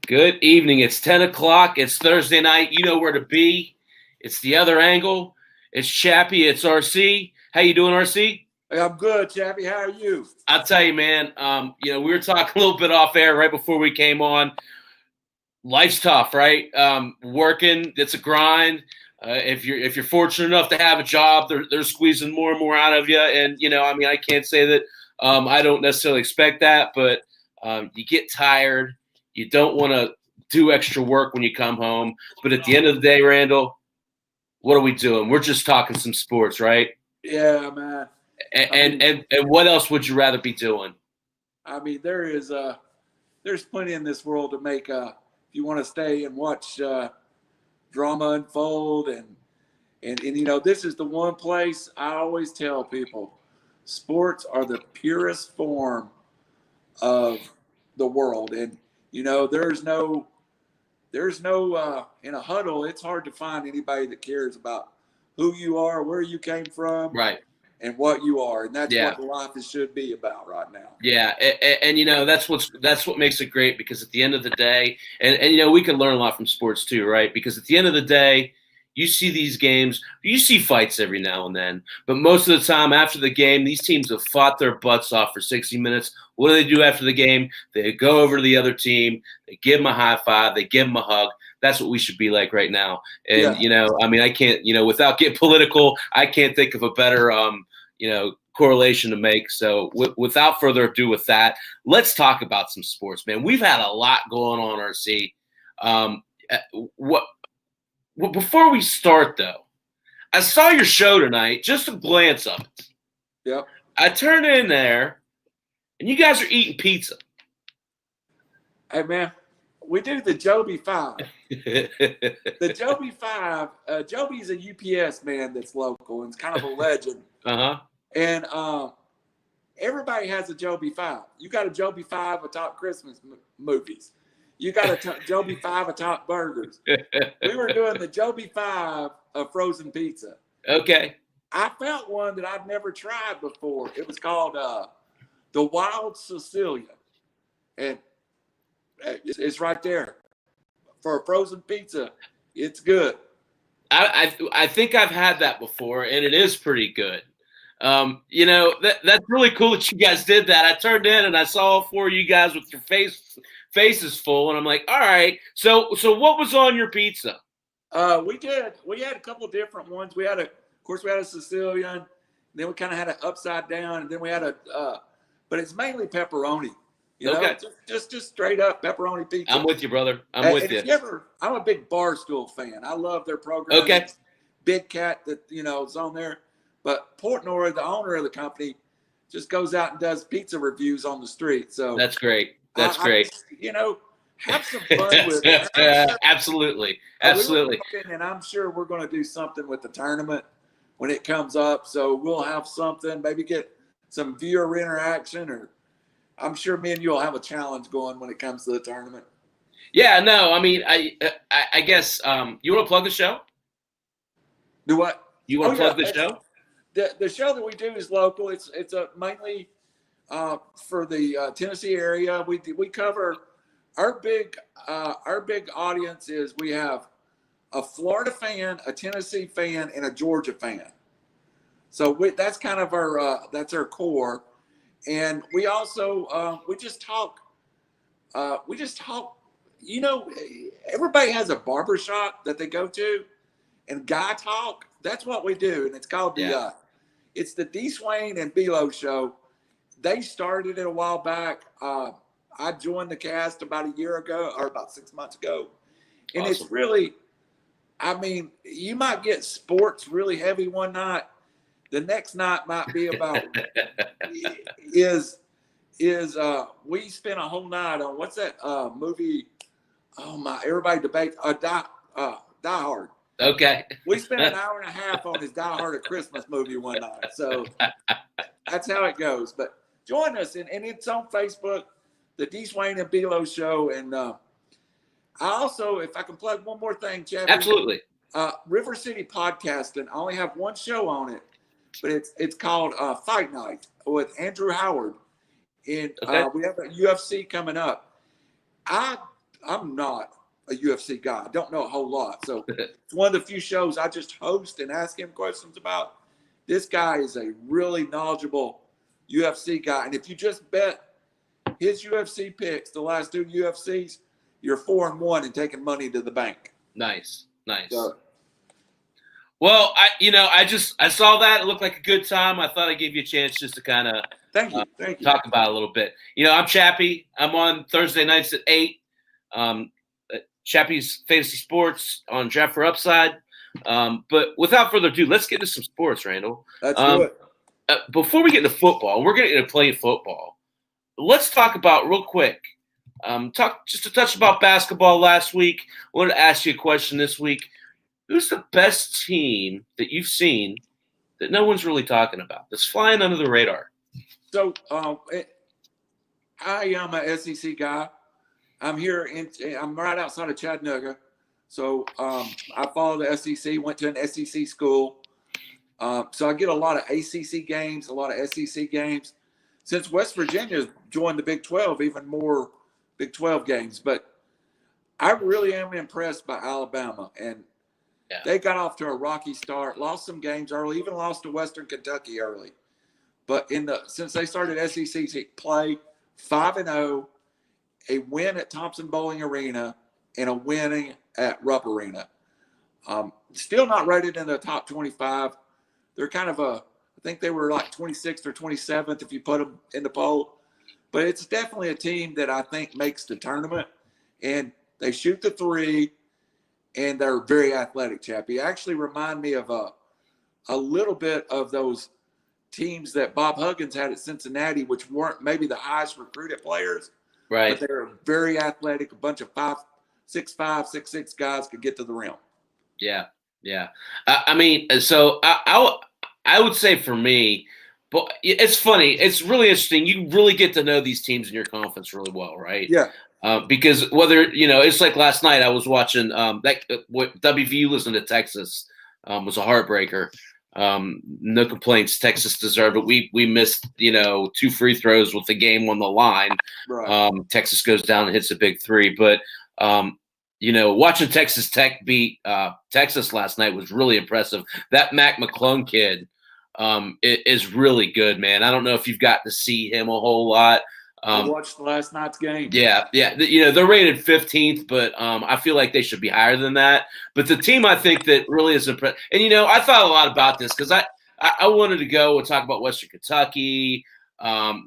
Good evening. It's 10 o'clock. It's Thursday night. You know where to be. It's the other angle. It's Chappy. It's RC. How you doing, RC? Hey, I'm good, Chappy. How are you? I'll tell you, man. We were talking a little bit off air right before we came on. Life's tough, right? Working, it's a grind. If you're fortunate enough to have a job, they're squeezing more and more out of you. And I can't say that I don't necessarily expect that, but you get tired. You don't want to do extra work when you come home. But at the end of the day, Randall, what are we doing? We're just talking some sports, right? Yeah, man. And what else would you rather be doing? I mean, there's plenty in this world to make. If you want to stay and watch drama unfold, and this is the one place I always tell people: sports are the purest form of the world, and there's no in a huddle. It's hard to find anybody that cares about who you are, where you came from, right, and what you are, and that's what life should be about right now. Yeah, and that's what makes it great, because at the end of the day, and we can learn a lot from sports too, right? Because at the end of the day, you see these games, you see fights every now and then, but most of the time after the game, these teams have fought their butts off for 60 minutes. What do they do after the game? They go over to the other team, they give them a high five, they give them a hug. That's what we should be like right now. And I can't, without getting political, I can't think of a better correlation to make. So without further ado with that, let's talk about some sports, man. We've had a lot going on, RC. Before we start, though, I saw your show tonight, just a glance of it. Yep. I turned in there, and you guys are eating pizza. Hey, man, we do the Joby 5. The Joby 5, Joby's a UPS man that's local, and it's kind of a legend. Uh-huh. And everybody has a Joby 5. You got a Joby 5 atop Christmas movies. You got a Joby 5 atop burgers. We were doing the Joby 5 of frozen pizza. Okay. I found one that I've never tried before. It was called the Wild Sicilian. And it's right there. For a frozen pizza, it's good. I think I've had that before, and it is pretty good. That's really cool that you guys did that. I turned in and I saw all four of you guys with your faces full, and I'm like, all right. So what was on your pizza? We had a couple of different ones. We had a Sicilian, then we kind of had an upside down, and then we had but it's mainly pepperoni. Okay. Just straight up pepperoni pizza. I'm with you, brother. I'm with you. I'm a big Barstool fan. I love their program. Okay. Big Cat that is on there. But Portnoy, the owner of the company, just goes out and does pizza reviews on the street. So that's great. That's great. Have some fun with it. Absolutely. And I'm sure we're going to do something with the tournament when it comes up. So we'll have something, maybe get some viewer interaction, or I'm sure me and you will have a challenge going when it comes to the tournament. Yeah, no, I mean, I guess you want to plug the show? Do what? You want to plug the show? The show that we do is local. It's mainly for the Tennessee area. We cover our big audience is we have a Florida fan, a Tennessee fan, and a Georgia fan. So that's kind of that's our core. And we also we just talk. Everybody has a barbershop that they go to, and guy talk. That's what we do, and it's called it's the D. Swain and Belo show. They started it a while back. I joined the cast about a year ago, or about 6 months ago, and awesome. It's really, you might get sports really heavy one night. The next night might be about we spent a whole night on what's that movie? Oh my! Everybody debates Die Hard. Okay. We spent an hour and a half on his Die Hard, a Christmas movie one night. So that's how it goes. But join us, and it's on Facebook, the D. Swain and Belo show. And I also, if I can plug one more thing, Chappy. Absolutely. River City Podcasting. I only have one show on it, but it's called Fight Night with Andrew Howard. And we have a UFC coming up. I'm not a UFC guy. I don't know a whole lot. So it's one of the few shows I just host and ask him questions about. This guy is a really knowledgeable UFC guy. And if you just bet his UFC picks, the last 2 UFCs, you're 4-1 and taking money to the bank. Nice. So, Well, I saw that. It looked like a good time. I thought I'd give you a chance just to kind of thank you. talk about it a little bit. I'm Chappy. I'm on Thursday nights at 8. Chappy's Fantasy Sports on Draft for Upside. But without further ado, let's get into some sports, Randall. Let's do it. Before we get into football, we're going to play football. Let's talk about real quick. Talk just a touch about basketball last week. I wanted to ask you a question this week. Who's the best team that you've seen that no one's really talking about, that's flying under the radar? So I am a SEC guy. I'm right outside of Chattanooga. So I follow the SEC, went to an SEC school. So I get a lot of ACC games, a lot of SEC games. Since West Virginia joined the Big 12, even more Big 12 games. But I really am impressed by Alabama. And they got off to a rocky start, lost some games early, even lost to Western Kentucky early. But since they started SEC play, 5-0, a win at Thompson Bowling Arena, and a winning at Rupp Arena. Still not rated in the top 25. They're kind of I think they were like 26th or 27th if you put them in the poll. But it's definitely a team that I think makes the tournament. And they shoot the three, and they're very athletic, Chappie. Actually remind me of a little bit of those teams that Bob Huggins had at Cincinnati, which weren't maybe the highest recruited players. Right. But they're very athletic. A bunch of 6'5", 6'6" guys could get to the rim. Yeah. I mean, so I would say for me, but it's funny. It's really interesting. You really get to know these teams in your conference really well, right? Yeah. Because whether, it's like last night I was watching what WVU listened to Texas was a heartbreaker. No complaints. Texas deserved it. We missed, 2 free throws with the game on the line. Right. Texas goes down and hits a big 3. But, watching Texas Tech beat Texas last night was really impressive. That Mac McClung kid is really good, man. I don't know if you've got to see him a whole lot. I watched last night's game. Yeah. They're rated 15th, but I feel like they should be higher than that. But the team I think that really is impressed, and I thought a lot about this because I wanted to go and talk about Western Kentucky.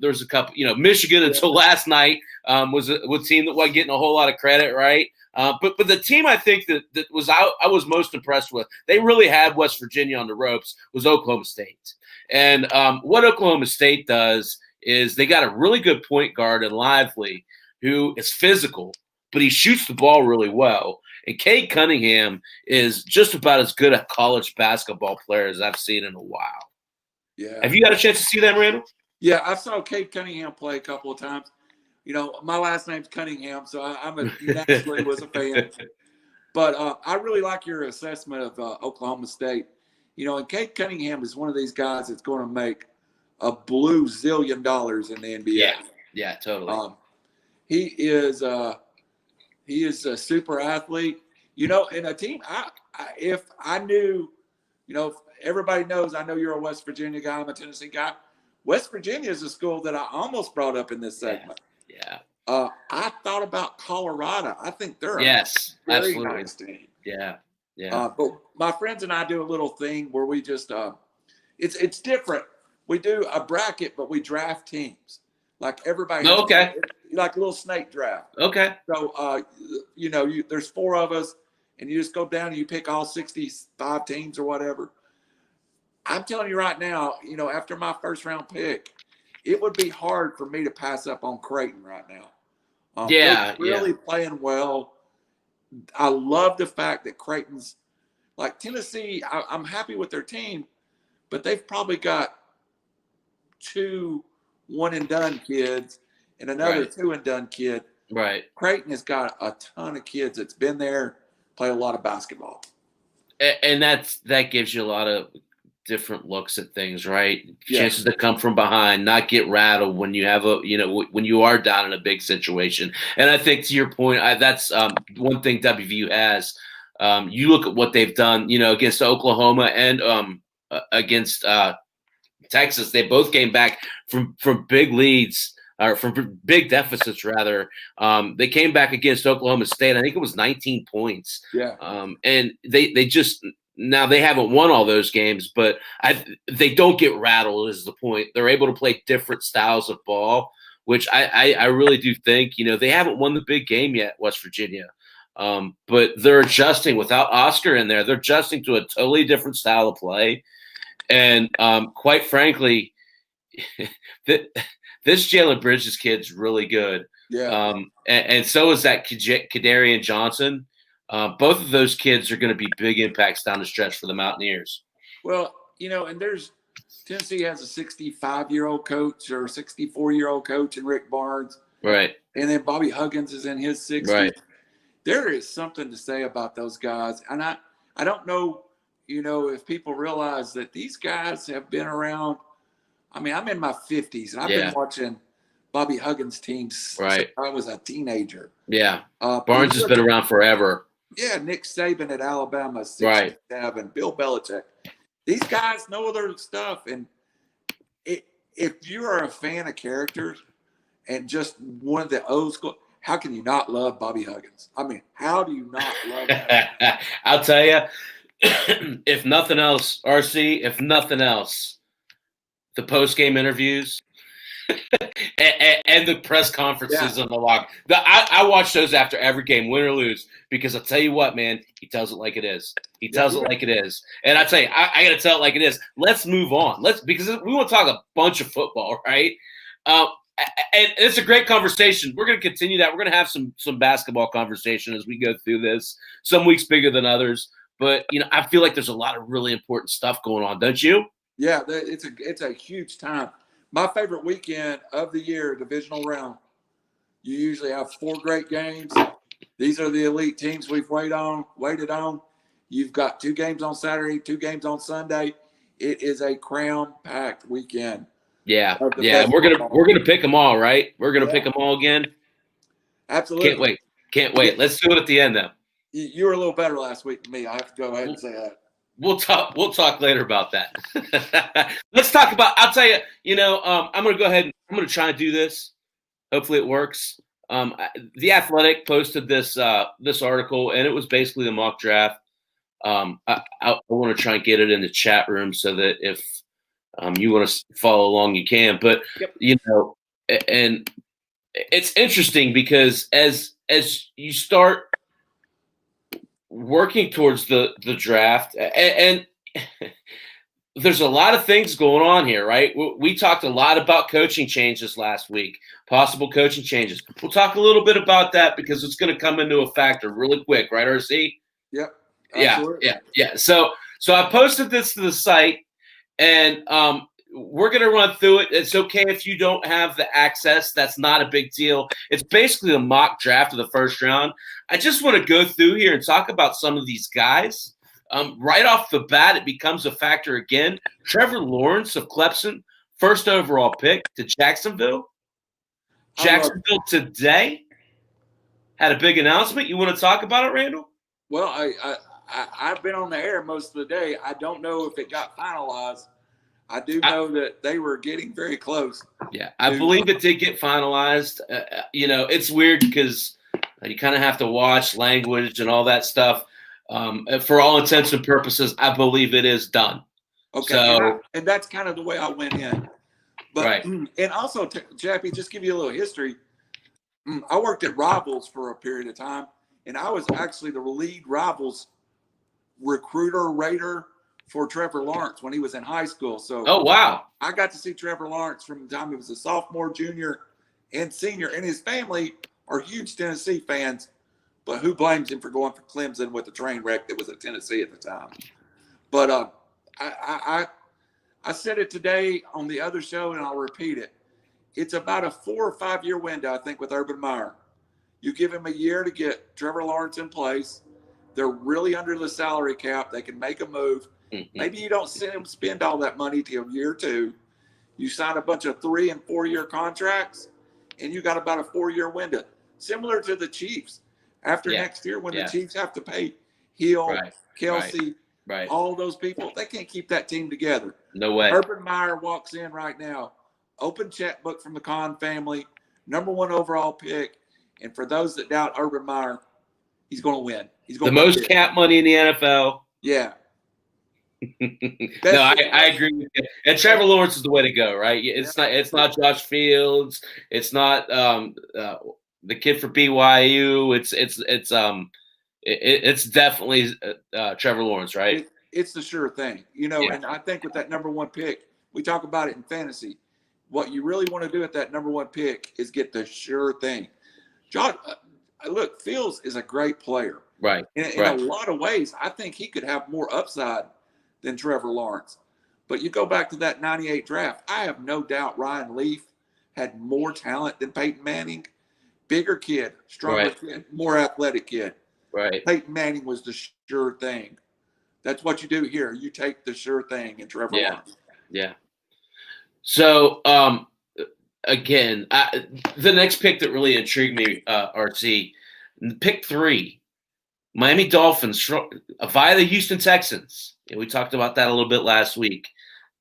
There's a couple, Michigan until last night was a team that wasn't getting a whole lot of credit, right? But the team I think that was I was most impressed with, they really had West Virginia on the ropes, was Oklahoma State. And what Oklahoma State does is they got a really good point guard in Lively who is physical, but he shoots the ball really well. And Cade Cunningham is just about as good a college basketball player as I've seen in a while. Yeah. Have you got a chance to see that, Randall? Yeah, I saw Cade Cunningham play a couple of times. My last name's Cunningham, so I'm naturally was a fan. But I really like your assessment of Oklahoma State. And Cade Cunningham is one of these guys that's going to make a blue zillion dollars in the NBA. Yeah, totally. He is a super athlete. In a team, if I knew, everybody knows I know you're a West Virginia guy, I'm a Tennessee guy. West Virginia is a school that I almost brought up in this segment. Yeah. I thought about Colorado. I think they're a very absolutely nice team. Yeah. But my friends and I do a little thing where we just it's different. We do a bracket, but we draft teams. Like everybody. Okay. Like a little snake draft. Okay. So there's 4 of us, and you just go down and you pick all 65 teams or whatever. I'm telling you right now, after my first round pick, it would be hard for me to pass up on Creighton right now. They're really playing well. I love the fact that Creighton's like Tennessee. I'm happy with their team, but they've probably got 2 one-and-done kids and another 2-and-done kid. Right. Creighton has got a ton of kids that's been there, play a lot of basketball. And that gives you a lot of different looks at things, right? Yeah. Chances to come from behind, not get rattled when you have when you are down in a big situation. And I think to your point, that's one thing WVU has. You look at what they've done, against Oklahoma and against Texas. They both came back from big leads or from big deficits rather. They came back against Oklahoma State. I think it was 19 points. Yeah. And they just now they haven't won all those games, but they don't get rattled is the point. They're able to play different styles of ball, which I really do think, they haven't won the big game yet, West Virginia. But they're adjusting without Oscar in there. They're adjusting to a totally different style of play. And quite frankly, this Jalen Bridges kid's really good. Yeah. And so is that Kadarian Johnson. Both of those kids are going to be big impacts down the stretch for the Mountaineers. Well, and Tennessee has a 65-year-old coach or a 64-year-old coach in Rick Barnes. Right. And then Bobby Huggins is in his 60s. Right. There is something to say about those guys. And I don't know, if people realize that these guys have been around. I mean, I'm in my 50s, and I've been watching Bobby Huggins' teams since I was a teenager. Yeah. Barnes has been around forever. Yeah, Nick Saban at Alabama, 67, Bill Belichick. These guys know their stuff. And if you are a fan of characters and just one of the old school, how can you not love Bobby Huggins? I mean, how do you not love him? I'll tell you, if nothing else, RC, the post-game interviews and the press conferences on the lock. I watch those after every game, win or lose, because I'll tell you what, man, he tells it like it is. He tells it like it is. And I tell you, I got to tell it like it is. Let's move on. Because we want to talk a bunch of football, right? And it's a great conversation. We're going to continue that. We're going to have some basketball conversation as we go through this. Some weeks bigger than others. But, I feel like there's a lot of really important stuff going on, don't you? Yeah, it's a huge time. My favorite weekend of the year, divisional round. You usually have 4 great games. These are the elite teams we've waited on. You've got 2 games on Saturday, 2 games on Sunday. It is a crown-packed weekend. Yeah. We're gonna pick them all, right? We're gonna pick them all again. Absolutely. Can't wait. Let's do it at the end, though. You were a little better last week than me. I have to go ahead and say that. We'll talk later about that. Let's talk about. I'll tell you. I'm going to go ahead and I'm going to try and do this. Hopefully, it works. The Athletic posted this article, and it was basically the mock draft. I want to try and get it in the chat room so that if you want to follow along, you can. But and it's interesting because as you start working towards the draft, and there's a lot of things going on here, right? We talked a lot about coaching changes last week, possible coaching changes. We'll talk a little bit about that because it's going to come into a factor really quick, right, RC? Yep. Absolutely. Yeah. So I posted this to the site, and we're going to run through it. It's okay if you don't have the access. That's not a big deal. It's basically a mock draft of the first round. I just want to go through here and talk about some of these guys. Right off the bat, it becomes a factor again. Trevor Lawrence of Clemson, first overall pick to Jacksonville. Jacksonville today had a big announcement. You want to talk about it, Randall? Well, I've been on the air most of the day. I don't know if it got finalized. I do know that they were getting very close. Yeah, I believe it did get finalized. It's weird because you kind of have to watch language and all that stuff. For all intents and purposes, I believe it is done. Okay, so, and that's kind of the way I went in. But, right. And also, Chappy, just give you a little history. I worked at Rivals for a period of time, and I was actually the lead Rivals recruiter rater for Trevor Lawrence when he was in high school. So, oh wow, I got to see Trevor Lawrence from the time he was a sophomore, junior, and senior. And his family are huge Tennessee fans, but who blames him for going for Clemson with the train wreck that was at Tennessee at the time? But I said it today on the other show, and I'll repeat it. It's about a 4 or 5 year window, I think, with Urban Meyer. You give him a year to get Trevor Lawrence in place. They're really under the salary cap. They can make a move. Maybe you don't send him spend all that money till year 2. You sign a bunch of 3 and 4 year contracts, and you got about a 4-year window, similar to the Chiefs. After next year, when the Chiefs have to pay Hill, Kelsey, all those people, they can't keep that team together. No way. Urban Meyer walks in right now, open checkbook from the Khan family, #1 overall pick. And for those that doubt Urban Meyer, he's going to win. He's going the most cap money in the NFL. Yeah. No, I agree with you. And Trevor Lawrence is the way to go, right? It's not Josh Fields. It's not the kid for BYU. It's definitely Trevor Lawrence, right? It's the sure thing, And I think with that #1 pick, we talk about it in fantasy. What you really want to do at that #1 pick is get the sure thing. John, look, Fields is a great player, right? In a lot of ways, I think he could have more upside than Trevor Lawrence. But you go back to that 98 draft, I have no doubt Ryan Leaf had more talent than Peyton Manning. Bigger kid, stronger kid, more athletic kid. Right. Peyton Manning was the sure thing. That's what you do here. You take the sure thing in Trevor Lawrence. Yeah. So, again, the next pick that really intrigued me, RC, pick 3, Miami Dolphins via the Houston Texans. We talked about that a little bit last week.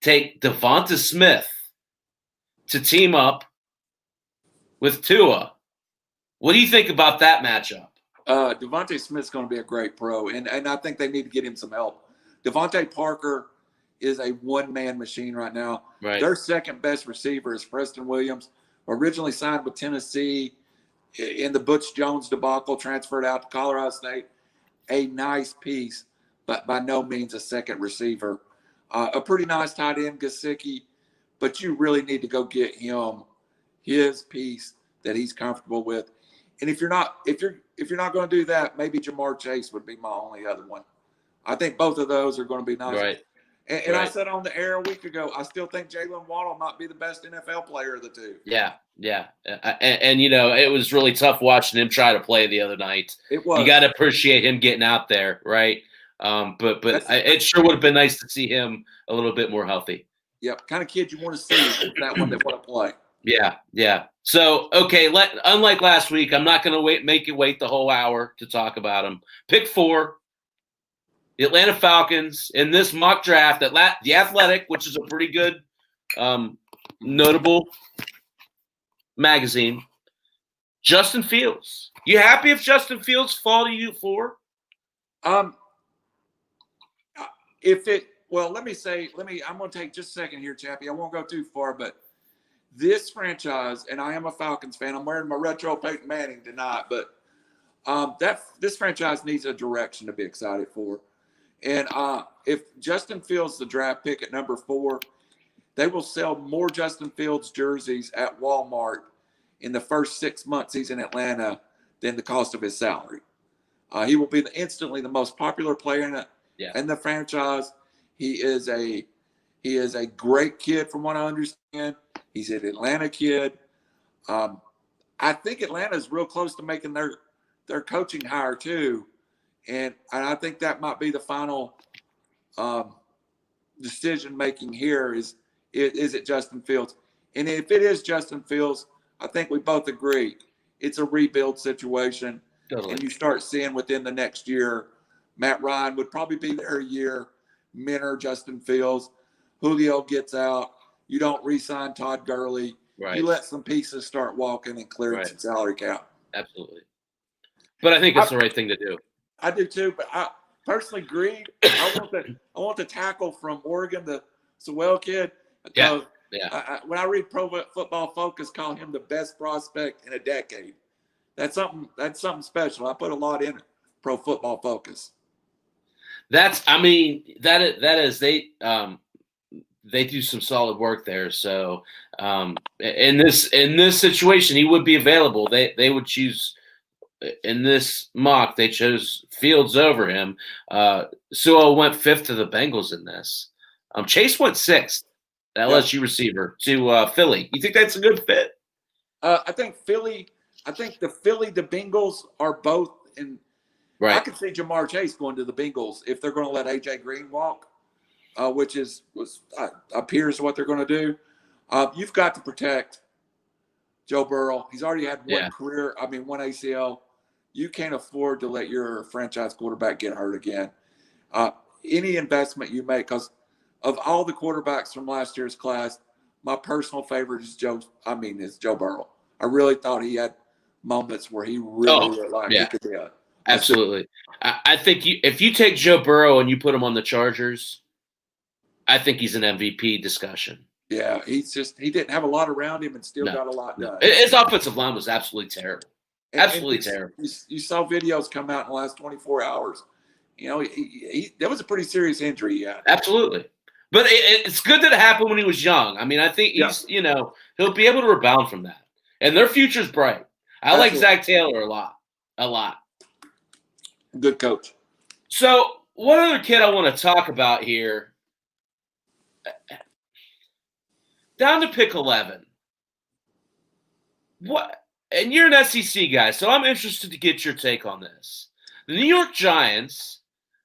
Take Devonta Smith to team up with Tua. What do you think about that matchup? Devontae Smith's going to be a great pro, and I think they need to get him some help. Devontae Parker is a one-man machine right now. Right. Their second best receiver is Preston Williams, originally signed with Tennessee in the Butch Jones debacle, transferred out to Colorado State. A nice piece, but by no means a second receiver. A pretty nice tight end, Gesicki, but you really need to go get him his piece that he's comfortable with. And if you're not going to do that, maybe Jamar Chase would be my only other one. I think both of those are going to be nice. Right. And I said on the air a week ago, I still think Jalen Waddle might be the best NFL player of the two. Yeah. And it was really tough watching him try to play the other night. It was. You got to appreciate him getting out there, right? But it sure would have been nice to see him a little bit more healthy. Yep, kind of kid you want to see is that one that want to play. Yeah. So, okay, unlike last week, I'm not going to make you wait the whole hour to talk about him. Pick 4, the Atlanta Falcons in this mock draft, The Athletic, which is a pretty good, notable magazine. Justin Fields. You happy if Justin Fields fall to you 4? Let me I'm going to take just a second here, Chappy. I won't go too far, but this franchise, and I am a Falcons fan. I'm wearing my retro Peyton Manning tonight, but this franchise needs a direction to be excited for. And if Justin Fields the draft pick at #4, they will sell more Justin Fields jerseys at Walmart in the first 6 months he's in Atlanta than the cost of his salary. He will be instantly the most popular player in the franchise. He is a great kid, from what I understand. He's an Atlanta kid. I think Atlanta is real close to making their coaching hire too, and I think that might be the final decision making here. Is it Justin Fields? And if it is Justin Fields, I think we both agree it's a rebuild situation. Totally. And you start seeing within the next year, Matt Ryan would probably be there a year. Mentor Justin Fields. Julio gets out. You don't re-sign Todd Gurley. Right. You let some pieces start walking and clearing some salary cap. Absolutely. But I think it's the right thing to do. I do too, but I personally agree. I want the tackle from Oregon, the Sewell kid. Yeah. When I read Pro Football Focus, call him the best prospect in a decade. That's something special. I put a lot in it. Pro Football Focus. They do some solid work there. So in this situation, he would be available. They would choose in this mock. They chose Fields over him. Sewell went 5th to the Bengals in this. Chase went 6th, the LSU receiver, to Philly. You think that's a good fit? I think the Bengals are both in. Right. I could see Jamar Chase going to the Bengals if they're going to let AJ Green walk. which appears what they're going to do. You've got to protect Joe Burrow. He's already had one ACL. You can't afford to let your franchise quarterback get hurt again. Any investment you make, because of all the quarterbacks from last year's class, my personal favorite is Joe Burrow. I really thought he had moments where he really looked like he could be absolutely. I think if you take Joe Burrow and you put him on the Chargers, I think he's an MVP discussion. Yeah, he didn't have a lot around him and still got a lot done. His offensive line was absolutely terrible. Absolutely terrible. You saw videos come out in the last 24 hours. You know, that was a pretty serious injury he had. Absolutely. But it's good that it happened when he was young. I mean, I think he'll be able to rebound from that. And their future's bright. I like Zach Taylor a lot. A lot. Good coach. So, one other kid I want to talk about here. Down to pick 11. What? And you're an SEC guy, so I'm interested to get your take on this. The New York Giants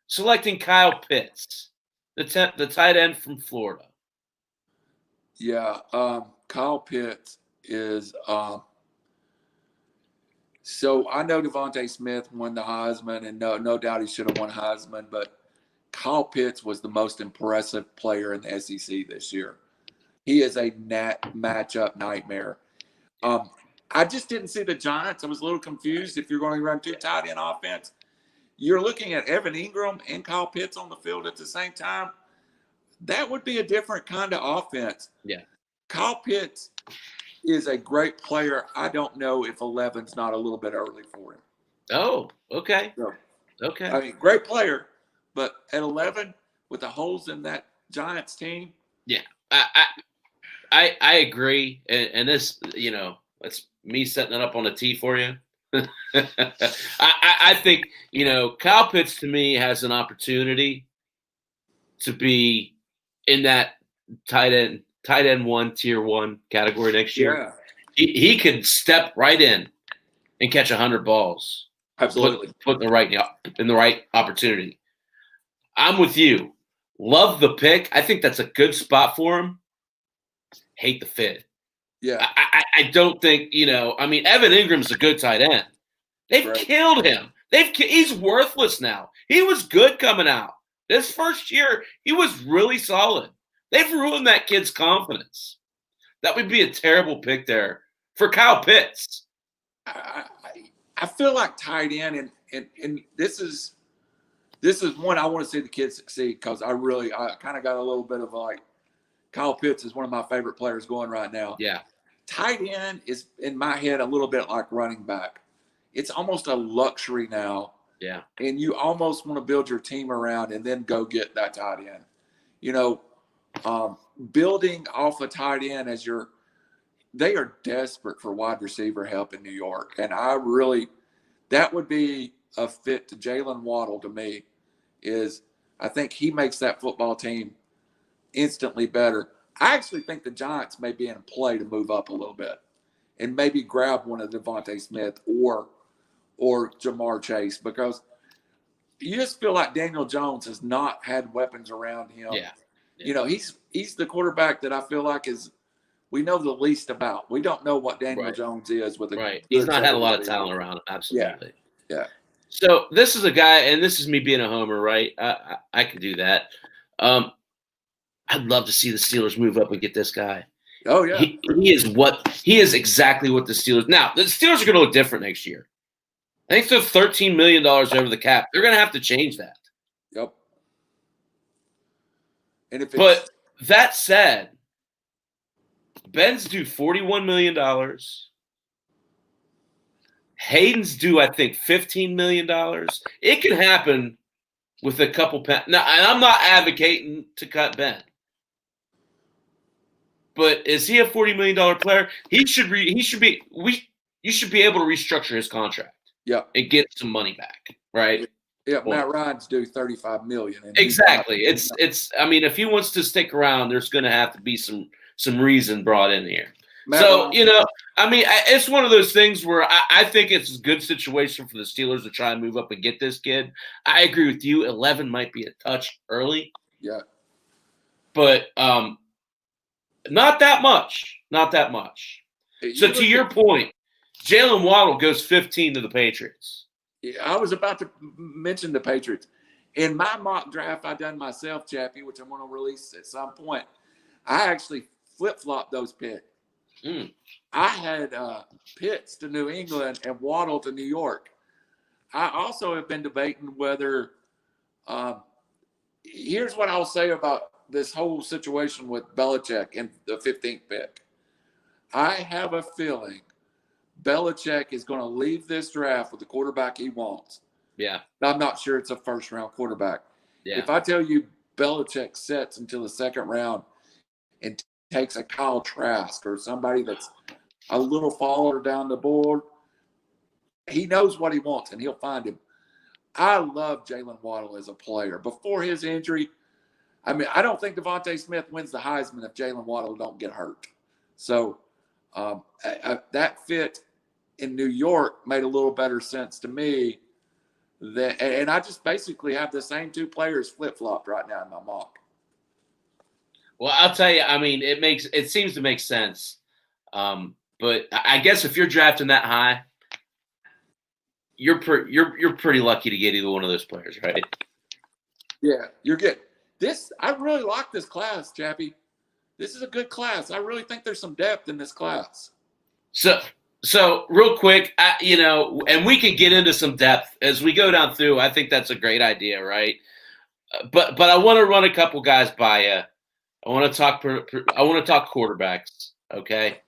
selecting Kyle Pitts, the tight end from Florida. Yeah, Kyle Pitts is so I know Devontae Smith won the Heisman, and no doubt he should have won Heisman, but Kyle Pitts was the most impressive player in the SEC this year. He is a matchup nightmare. I just didn't see the Giants. I was a little confused. If you're going to run two tight end offense, you're looking at Evan Ingram and Kyle Pitts on the field at the same time. That would be a different kind of offense. Yeah. Kyle Pitts is a great player. I don't know if 11's not a little bit early for him. Oh, okay. So, okay. I mean, great player, but at 11, with the holes in that Giants team. Yeah, I agree. And this, that's me setting it up on a tee for you. I think, Kyle Pitts to me has an opportunity to be in that tight end 1, tier 1 category next year. Yeah. He could step right in and catch 100 balls. Absolutely. Put in the right opportunity. I'm with you. Love the pick. I think that's a good spot for him. Hate the fit. Yeah. I don't think, Evan Ingram's a good tight end. They've killed him. He's worthless now. He was good coming out. This first year, he was really solid. They've ruined that kid's confidence. That would be a terrible pick there for Kyle Pitts. I feel like tight end, and this is one I want to see the kids succeed, because I kind of got a little bit of like, Kyle Pitts is one of my favorite players going right now. Yeah. Tight end is, in my head, a little bit like running back. It's almost a luxury now. Yeah. And you almost want to build your team around and then go get that tight end. Building off a tight end they are desperate for wide receiver help in New York. And that would be a fit to Jalen Waddle to me. I think he makes that football team instantly better. I actually think the Giants may be in play to move up a little bit and maybe grab one of Devontae Smith or Jamar Chase, because you just feel like Daniel Jones has not had weapons around him. Yeah. He's the quarterback that I feel like we know the least about. We don't know what Daniel Jones is with He's not had a lot of talent around him. Absolutely. Yeah. So this is a guy, and this is me being a homer, right? I could do that. I'd love to see the Steelers move up and get this guy. Oh yeah. He is exactly what the Steelers. Now, the Steelers are going to look different next year. I think they're $13 million over the cap. They're going to have to change that. Yep. And but that said, Ben's due $41 million. Hayden's due, I think, $15 million. It can happen with a couple pounds. Now, I'm not advocating to cut Ben. But is he a $40 million player? You should be able to restructure his contract. Yeah. And get some money back, right? Yeah, Matt Ryan's due $35 million. Exactly. It's if he wants to stick around, there's going to have to be some reason brought in here. It's one of those things where I think it's a good situation for the Steelers to try and move up and get this kid. I agree with you. 11 might be a touch early. Yeah. but not that much. Not that much. So to your point, Jalen Waddle goes 15 to the Patriots. Yeah, I was about to mention the Patriots. In my mock draft I done myself, Chappie, which I'm going to release at some point, I actually flip-flopped those picks. I had Pitts to New England and Waddle to New York. I also have been debating whether here's what I'll say about this whole situation with Belichick and the 15th pick. I have a feeling Belichick is going to leave this draft with the quarterback he wants. Yeah. I'm not sure it's a first-round quarterback. Yeah. If I tell you Belichick sets until the second round and takes a Kyle Trask or somebody that's a little farther down the board, he knows what he wants and he'll find him. I love Jalen Waddle as a player. Before his injury, I mean, I don't think Devontae Smith wins the Heisman if Jalen Waddle don't get hurt. So that fit in New York made a little better sense to me. And I just basically have the same two players flip-flopped right now in my mock. Well, I'll tell you, I mean, it seems to make sense. But I guess if you're drafting that high, you're pretty lucky to get either one of those players, right? Yeah, you're good. I really like this class, Chappie. This is a good class. I really think there's some depth in this class. So real quick, and we can get into some depth as we go down through. I think that's a great idea, right? But I want to run a couple guys by you. I want to talk quarterbacks. Okay.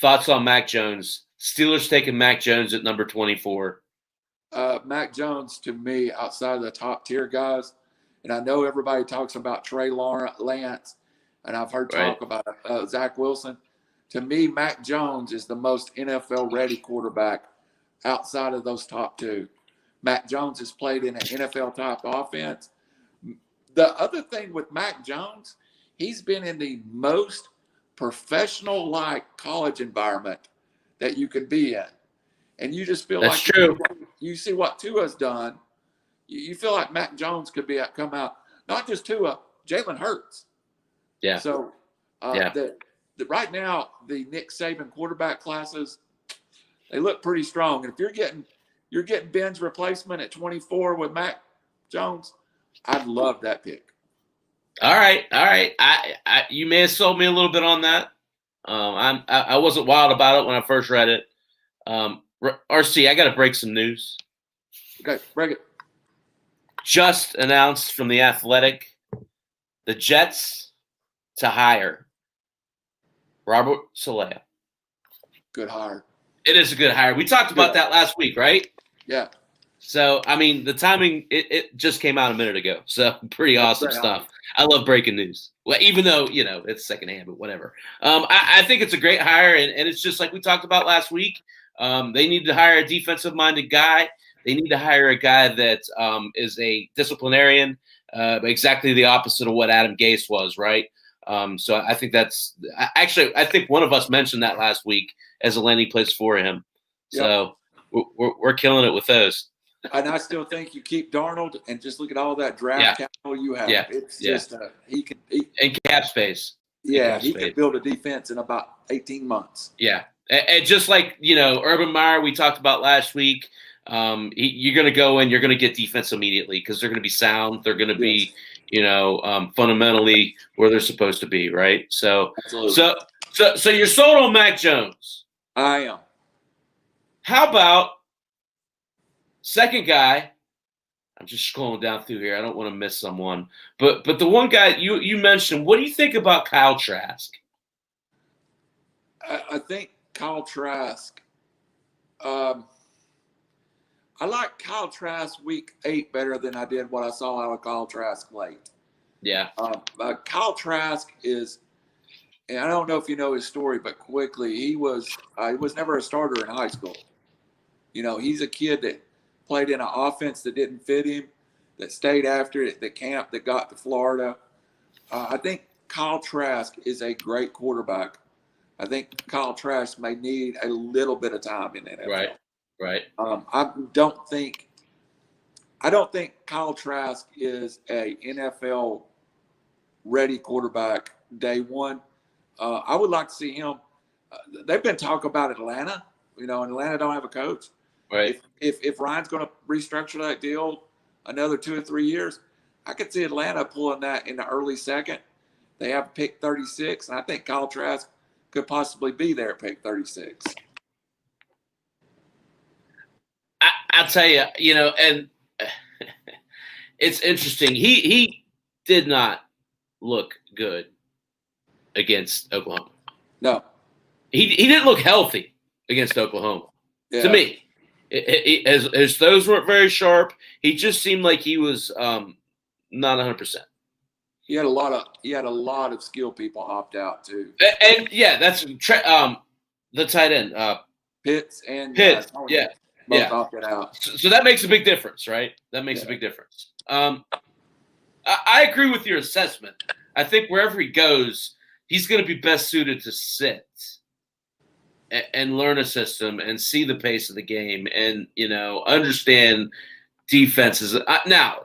Thoughts on Mac Jones? Steelers taking Mac Jones at number 24. Mac Jones, to me, outside of the top tier guys, and I know everybody talks about Trey Lance, and I've heard talk about Zach Wilson. To me, Mac Jones is the most NFL-ready quarterback outside of those top two. Mac Jones has played in an NFL-type offense. The other thing with Mac Jones, he's been in the most professional-like college environment that you can be in. And you just feel That's true. You see what Tua's done. You feel like Mac Jones could come out, not just Tua, Jalen Hurts. Yeah. So right now, the Nick Saban quarterback classes, they look pretty strong. And if you're getting Ben's replacement at 24 with Mac Jones, I'd love that pick. All right. I you may have sold me a little bit on that. I wasn't wild about it when I first read it. RC, I got to break some news. Okay, break it. Just announced from The Athletic, the Jets to hire Robert Saleh. Good hire. It is a good hire. We talked about that last week, right? Yeah. So, I mean, the timing, it just came out a minute ago. So, pretty awesome stuff. I love breaking news. Well, even though, it's secondhand, but whatever. I think it's a great hire, and it's just like we talked about last week. They need to hire a defensive-minded guy. They need to hire a guy that is a disciplinarian, exactly the opposite of what Adam Gase was, right? So I think I think one of us mentioned that last week as a landing place for him. Yep. So we're killing it with those. And I still think you keep Darnold and just look at all that draft capital you have. Yeah. It's just and cap space. Yeah, he can build a defense in about 18 months. Yeah. And just like, Urban Meyer, we talked about last week, you're going to go in, you're going to get defense immediately because they're going to be sound. They're going to be, fundamentally where they're supposed to be, right? So, absolutely. So you're sold on Mac Jones. I am. How about second guy? I'm just scrolling down through here. I don't want to miss someone, but the one guy you mentioned. What do you think about Kyle Trask? I think Kyle Trask. I like Kyle Trask week 8 better than I did what I saw out of Kyle Trask late. Yeah. Kyle Trask is, and I don't know if you know his story, but quickly he was never a starter in high school. He's a kid that played in an offense that didn't fit him, that stayed after it, that camped, that got to Florida. I think Kyle Trask is a great quarterback. I think Kyle Trask may need a little bit of time in the NFL. Right. I don't think I don't think Kyle Trask is a NFL ready quarterback day one. I would like to see him. They've been talking about Atlanta. And Atlanta don't have a coach. Right. If Ryan's going to restructure that deal another 2 or 3 years, I could see Atlanta pulling that in the early second. They have pick 36, and I think Kyle Trask could possibly be there at pick 36. I'll tell you, and it's interesting. He did not look good against Oklahoma. No. He didn't look healthy against Oklahoma. Yeah. To me, his throws weren't very sharp. He just seemed like he was not 100%. He had a lot of skilled people opt out too. And yeah, that's the tight end. Pitts and Pitts, Tony both opted out. So that makes a big difference, right? That makes a big difference. I agree with your assessment. I think wherever he goes, he's going to be best suited to sit and learn a system and see the pace of the game and, understand defenses. Now,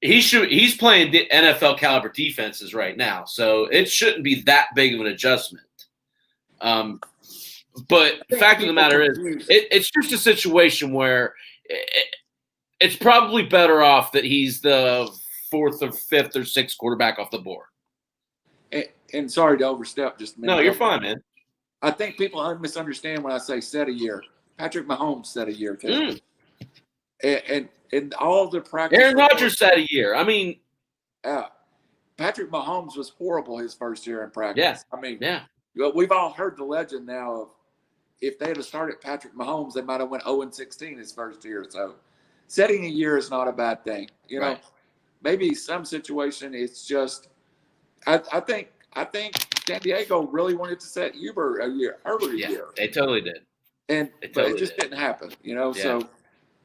he's playing the NFL caliber defenses right now, so it shouldn't be that big of an adjustment. But the fact of the matter is, it's just a situation where it's probably better off that he's the 4th or 5th or 6th quarterback off the board. And sorry to overstep just a minute. No, you're fine, man. I think people misunderstand when I say set a year. Patrick Mahomes set a year too. And all the practice. Aaron Rodgers set a year. I mean, Patrick Mahomes was horrible his first year in practice. Yeah. I mean, yeah. We've all heard the legend now of if they had started Patrick Mahomes, they might have went 0-16 his first year. So setting a year is not a bad thing. Right. Maybe some situation it's just I think San Diego really wanted to set Uber a year earlier. Yeah, they totally did. But it just didn't happen, Yeah. So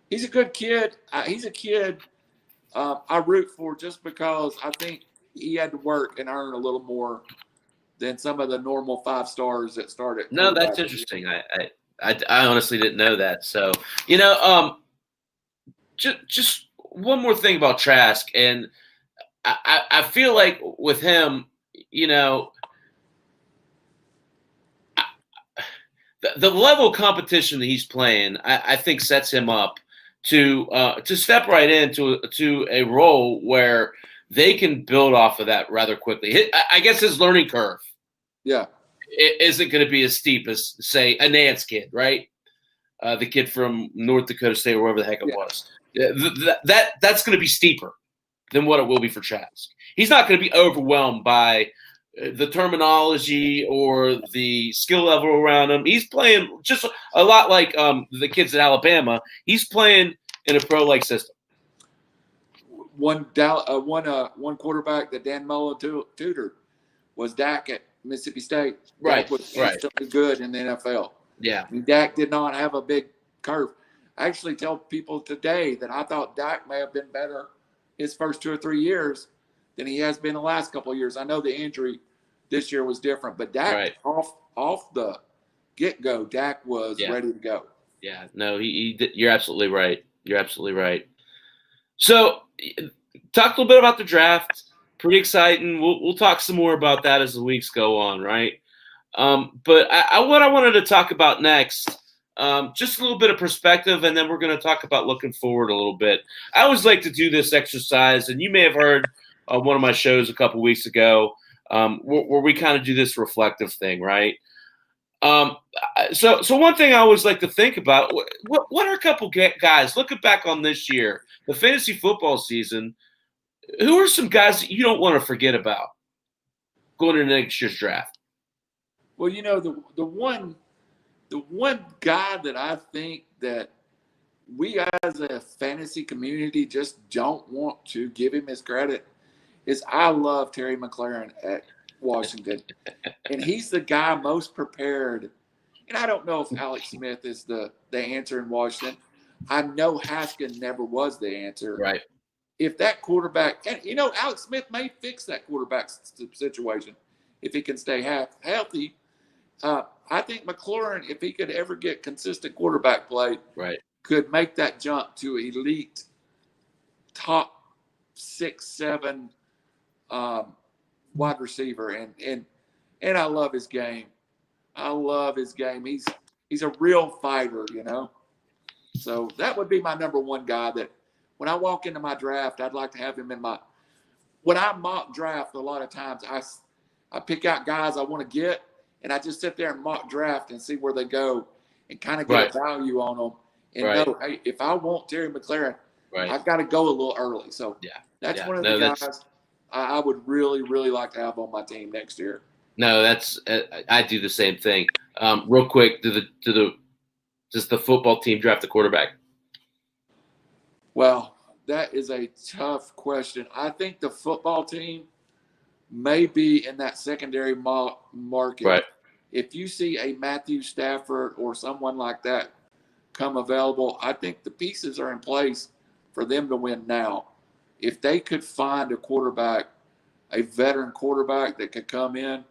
he's a good kid. He's a kid I root for just because I think he had to work and earn a little more than some of the normal 5 stars that started. No, that's interesting. I honestly didn't know that. So, just one more thing about Trask, and I feel like with him, the level of competition that he's playing, I think sets him up to step right into a role where they can build off of that rather quickly. I guess his learning curve, isn't going to be as steep as, say, a Nance kid, right? The kid from North Dakota State, or wherever the heck it was. That's going to be steeper than what it will be for Trask. He's not going to be overwhelmed by the terminology or the skill level around him. He's playing just a lot like the kids at Alabama. He's playing in a pro-like system. One quarterback that Dan Mullen tutored was Dak at Mississippi State. Right, Dak was instantly good in the NFL. Yeah. I mean, Dak did not have a big curve. I actually tell people today that I thought Dak may have been better his first 2 or 3 years than he has been the last couple of years. I know the injury this year was different, but Dak off the get-go, Dak was ready to go. Yeah, no, you're absolutely right. You're absolutely right. So, talk a little bit about the draft. Pretty exciting. We'll talk some more about that as the weeks go on, right? But what I wanted to talk about next, just a little bit of perspective, and then we're going to talk about looking forward a little bit. I always like to do this exercise, and you may have heard one of my shows a couple weeks ago where we kind of do this reflective thing, right? So one thing I always like to think about, what are a couple guys, looking back on this year, the fantasy football season, who are some guys that you don't want to forget about going into next year's draft? Well, the one guy that I think that we as a fantasy community just don't want to give him his credit is I love Terry McLaurin at Washington. And he's the guy most prepared. And I don't know if Alex Smith is the answer in Washington. I know Haskins never was the answer. Right. If that quarterback, and Alex Smith may fix that quarterback situation if he can stay healthy. I think McLaurin, if he could ever get consistent quarterback play, could make that jump to elite top 6, 7 wide receiver. And I love his game. I love his game. He's a real fighter, you know. So that would be my number one guy that when I walk into my draft, I'd like to have him in my – when I mock draft, a lot of times I pick out guys I want to get, and I just sit there and mock draft and see where they go and kind of get a value on them and know, hey, if I want Terry McLaurin, I've got to go a little early. So that's one of the guys I would really, really like to have on my team next year. No, that's I do the same thing. Real quick, does the football team draft a quarterback? Well, that is a tough question. I think the football team may be in that secondary market. Right. If you see a Matthew Stafford or someone like that come available, I think the pieces are in place for them to win now. If they could find a quarterback, a veteran quarterback that could come in,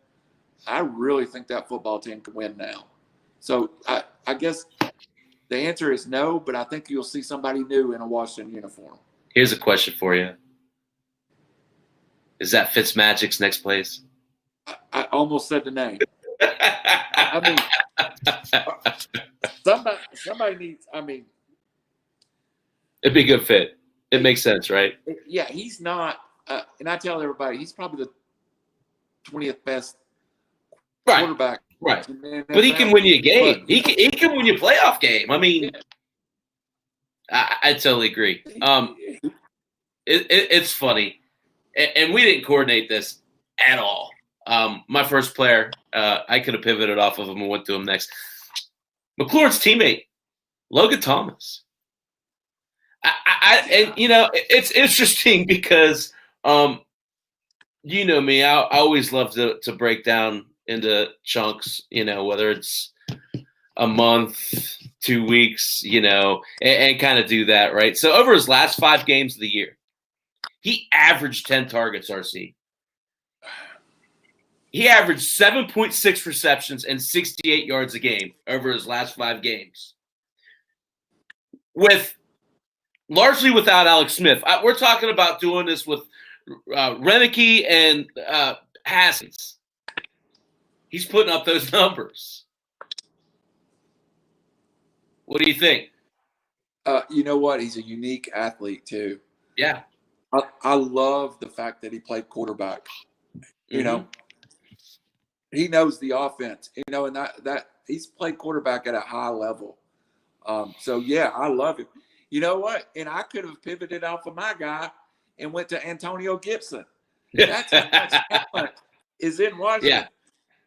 I really think that football team could win now. So I guess the answer is no, but I think you'll see somebody new in a Washington uniform. Here's a question for you. Is that Fitzmagic's next place? I almost said the name. I mean, somebody needs. I mean, it'd be a good fit. It makes sense, right? Yeah, he's not. And I tell everybody, he's probably the 20th best quarterback. Right. But he can win you a game. He can win you a playoff game. I mean, I totally agree. It's funny, and we didn't coordinate this at all. My first player, I could have pivoted off of him and went to him next. McLaurin's teammate, Logan Thomas. And you know, it's interesting because you know me, I always love to break down into chunks, you know, whether it's a month, 2 weeks, you know, and kind of do that, right? So over his last 5 games of the year, he averaged 10 targets, RC. He averaged 7.6 receptions and 68 yards a game over his last 5 games. Largely without Alex Smith. We're talking about doing this with Renicky and Haskins. He's putting up those numbers. What do you think? You know what? He's a unique athlete too. Yeah. I love the fact that he played quarterback. You know, he knows the offense. You know, and that he's played quarterback at a high level. So yeah, I love him. You know what? And I could have pivoted off of my guy and went to Antonio Gibson. That's how much talent is in Washington.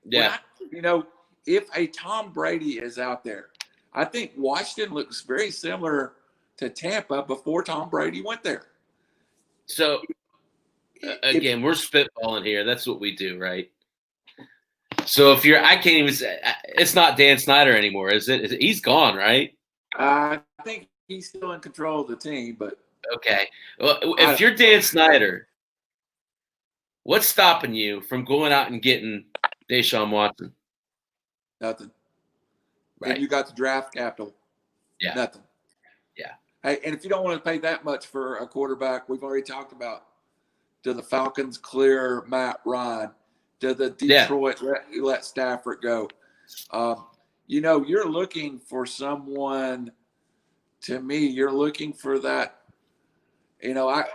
Yeah. You know, if a Tom Brady is out there, I think Washington looks very similar to Tampa before Tom Brady went there. So, again, we're spitballing here. That's what we do, right? So if I can't even say, it's not Dan Snyder anymore, is it? He's gone, right? I think he's still in control of the team, but. Okay. Well, if you're Dan Snyder, what's stopping you from going out and getting Deshaun Watson? Nothing. Right. And you got the draft capital. Yeah. Nothing. Yeah. Hey, and if you don't want to pay that much for a quarterback, we've already talked about, do the Falcons clear Matt Ryan? Do the Detroit let Stafford go? You know, you're looking for someone, to me, you're looking for that, you know, I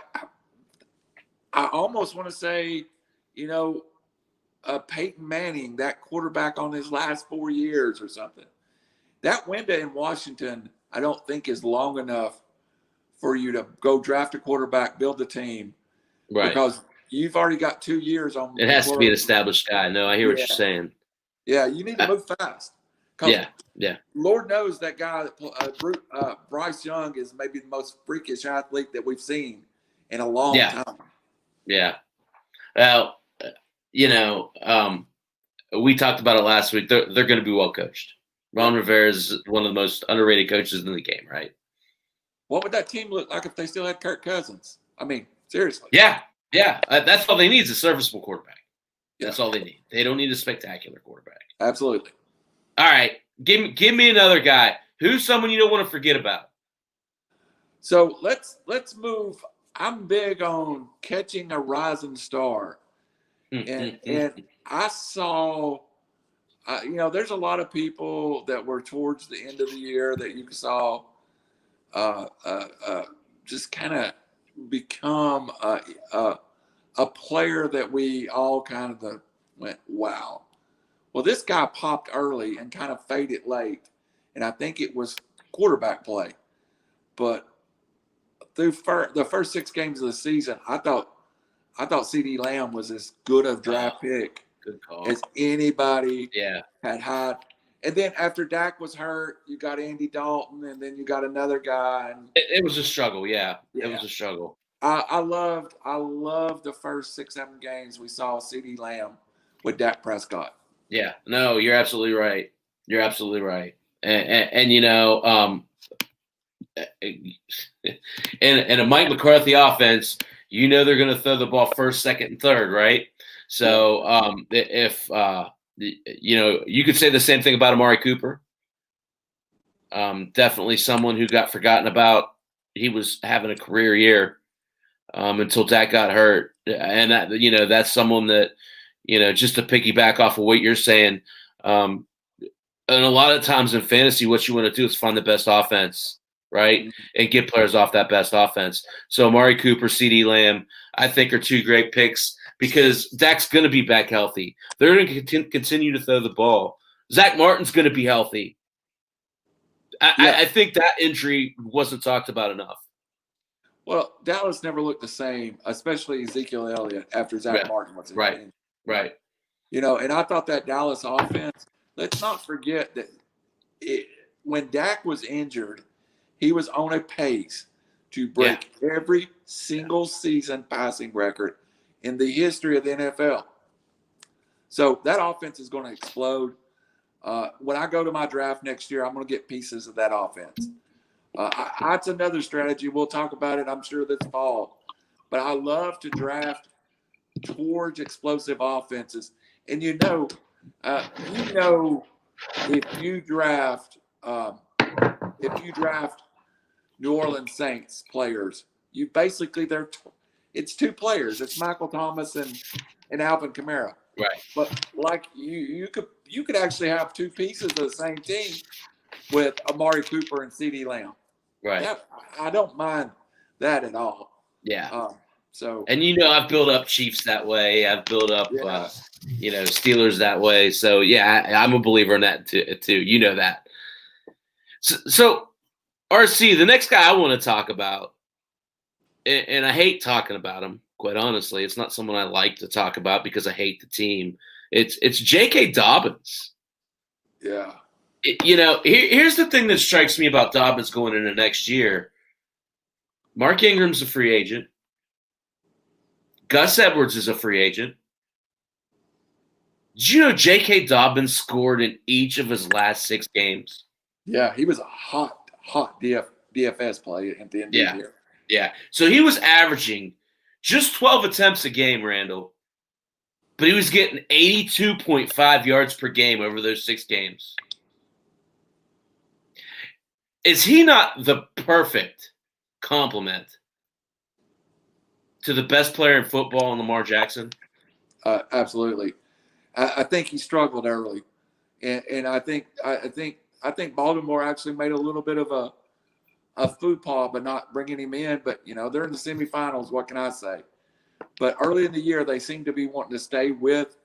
almost want to say, you know, Peyton Manning, that quarterback on his last 4 years or something. That window in Washington, I don't think is long enough for you to go draft a quarterback, build a team. Right. Because you've already got 2 years on. It has to be an established guy. No, I hear what you're saying. Yeah, you need to move fast. Yeah. Lord knows that guy, Bryce Young, is maybe the most freakish athlete that we've seen in a long time. Yeah. Well, you know, we talked about it last week. They're going to be well coached. Ron Rivera is one of the most underrated coaches in the game, right? What would that team look like if they still had Kirk Cousins? I mean, seriously. Yeah. That's all they need is a serviceable quarterback. That's all they need. They don't need a spectacular quarterback. Absolutely. All right. Give me another guy. Who's someone you don't want to forget about? So let's move. I'm big on catching a rising star, and I saw, there's a lot of people that were towards the end of the year that you saw just kind of become a player that we all kind of went, wow. Well, this guy popped early and kind of faded late, and I think it was quarterback play. But through the first 6 games of the season, I thought CeeDee Lamb was as good a draft pick as anybody had had. And then after Dak was hurt, you got Andy Dalton, and then you got another guy. And it was a struggle. Yeah, it was a struggle. I loved the first 6-7 games we saw CeeDee Lamb with Dak Prescott. Yeah, no, you're absolutely right. You're absolutely right. And in a Mike McCarthy offense, they're going to throw the ball first, second, and third, right? So if you could say the same thing about Amari Cooper. Definitely someone who got forgotten about. He was having a career year until Dak got hurt, and that's someone that just to piggyback off of what you're saying. And a lot of times in fantasy, what you want to do is find the best offense, right, and get players off that best offense. So Amari Cooper, CeeDee Lamb, I think are 2 great picks because Dak's going to be back healthy. They're going to continue to throw the ball. Zach Martin's going to be healthy. I think that injury wasn't talked about enough. Well, Dallas never looked the same, especially Ezekiel Elliott after Zach Martin was in. Right. And I thought that Dallas offense, let's not forget that when Dak was injured, he was on a pace to break every single season passing record in the history of the NFL. So that offense is going to explode. When I go to my draft next year, I'm going to get pieces of that offense. That's another strategy. We'll talk about it, I'm sure, this fall. But I love to draft towards explosive offenses. And if you draft New Orleans Saints players, you basically it's 2 players. It's Michael Thomas and Alvin Kamara. Right. But like you could actually have 2 pieces of the same team with Amari Cooper and CeeDee Lamb. Right. I don't mind that at all. Yeah. And I've built up Chiefs that way. I've built up Steelers that way. So I'm a believer in that too. You know that. So RC, the next guy I want to talk about, and I hate talking about him, quite honestly. It's not someone I like to talk about because I hate the team. It's J.K. Dobbins. Yeah. Here's the thing that strikes me about Dobbins going into next year. Mark Ingram's a free agent. Gus Edwards is a free agent. Did you know J.K. Dobbins scored in each of his last 6 games? Yeah, he was a hot DFS play at the end of the year. Yeah. So he was averaging just 12 attempts a game, Randall. But he was getting 82.5 yards per game over those 6 games. Is he not the perfect complement to the best player in football, Lamar Jackson? Absolutely. I think he struggled early, and I think Baltimore actually made a little bit of a faux pas by not bringing him in. But they're in the semifinals. What can I say? But early in the year, they seem to be wanting to stay with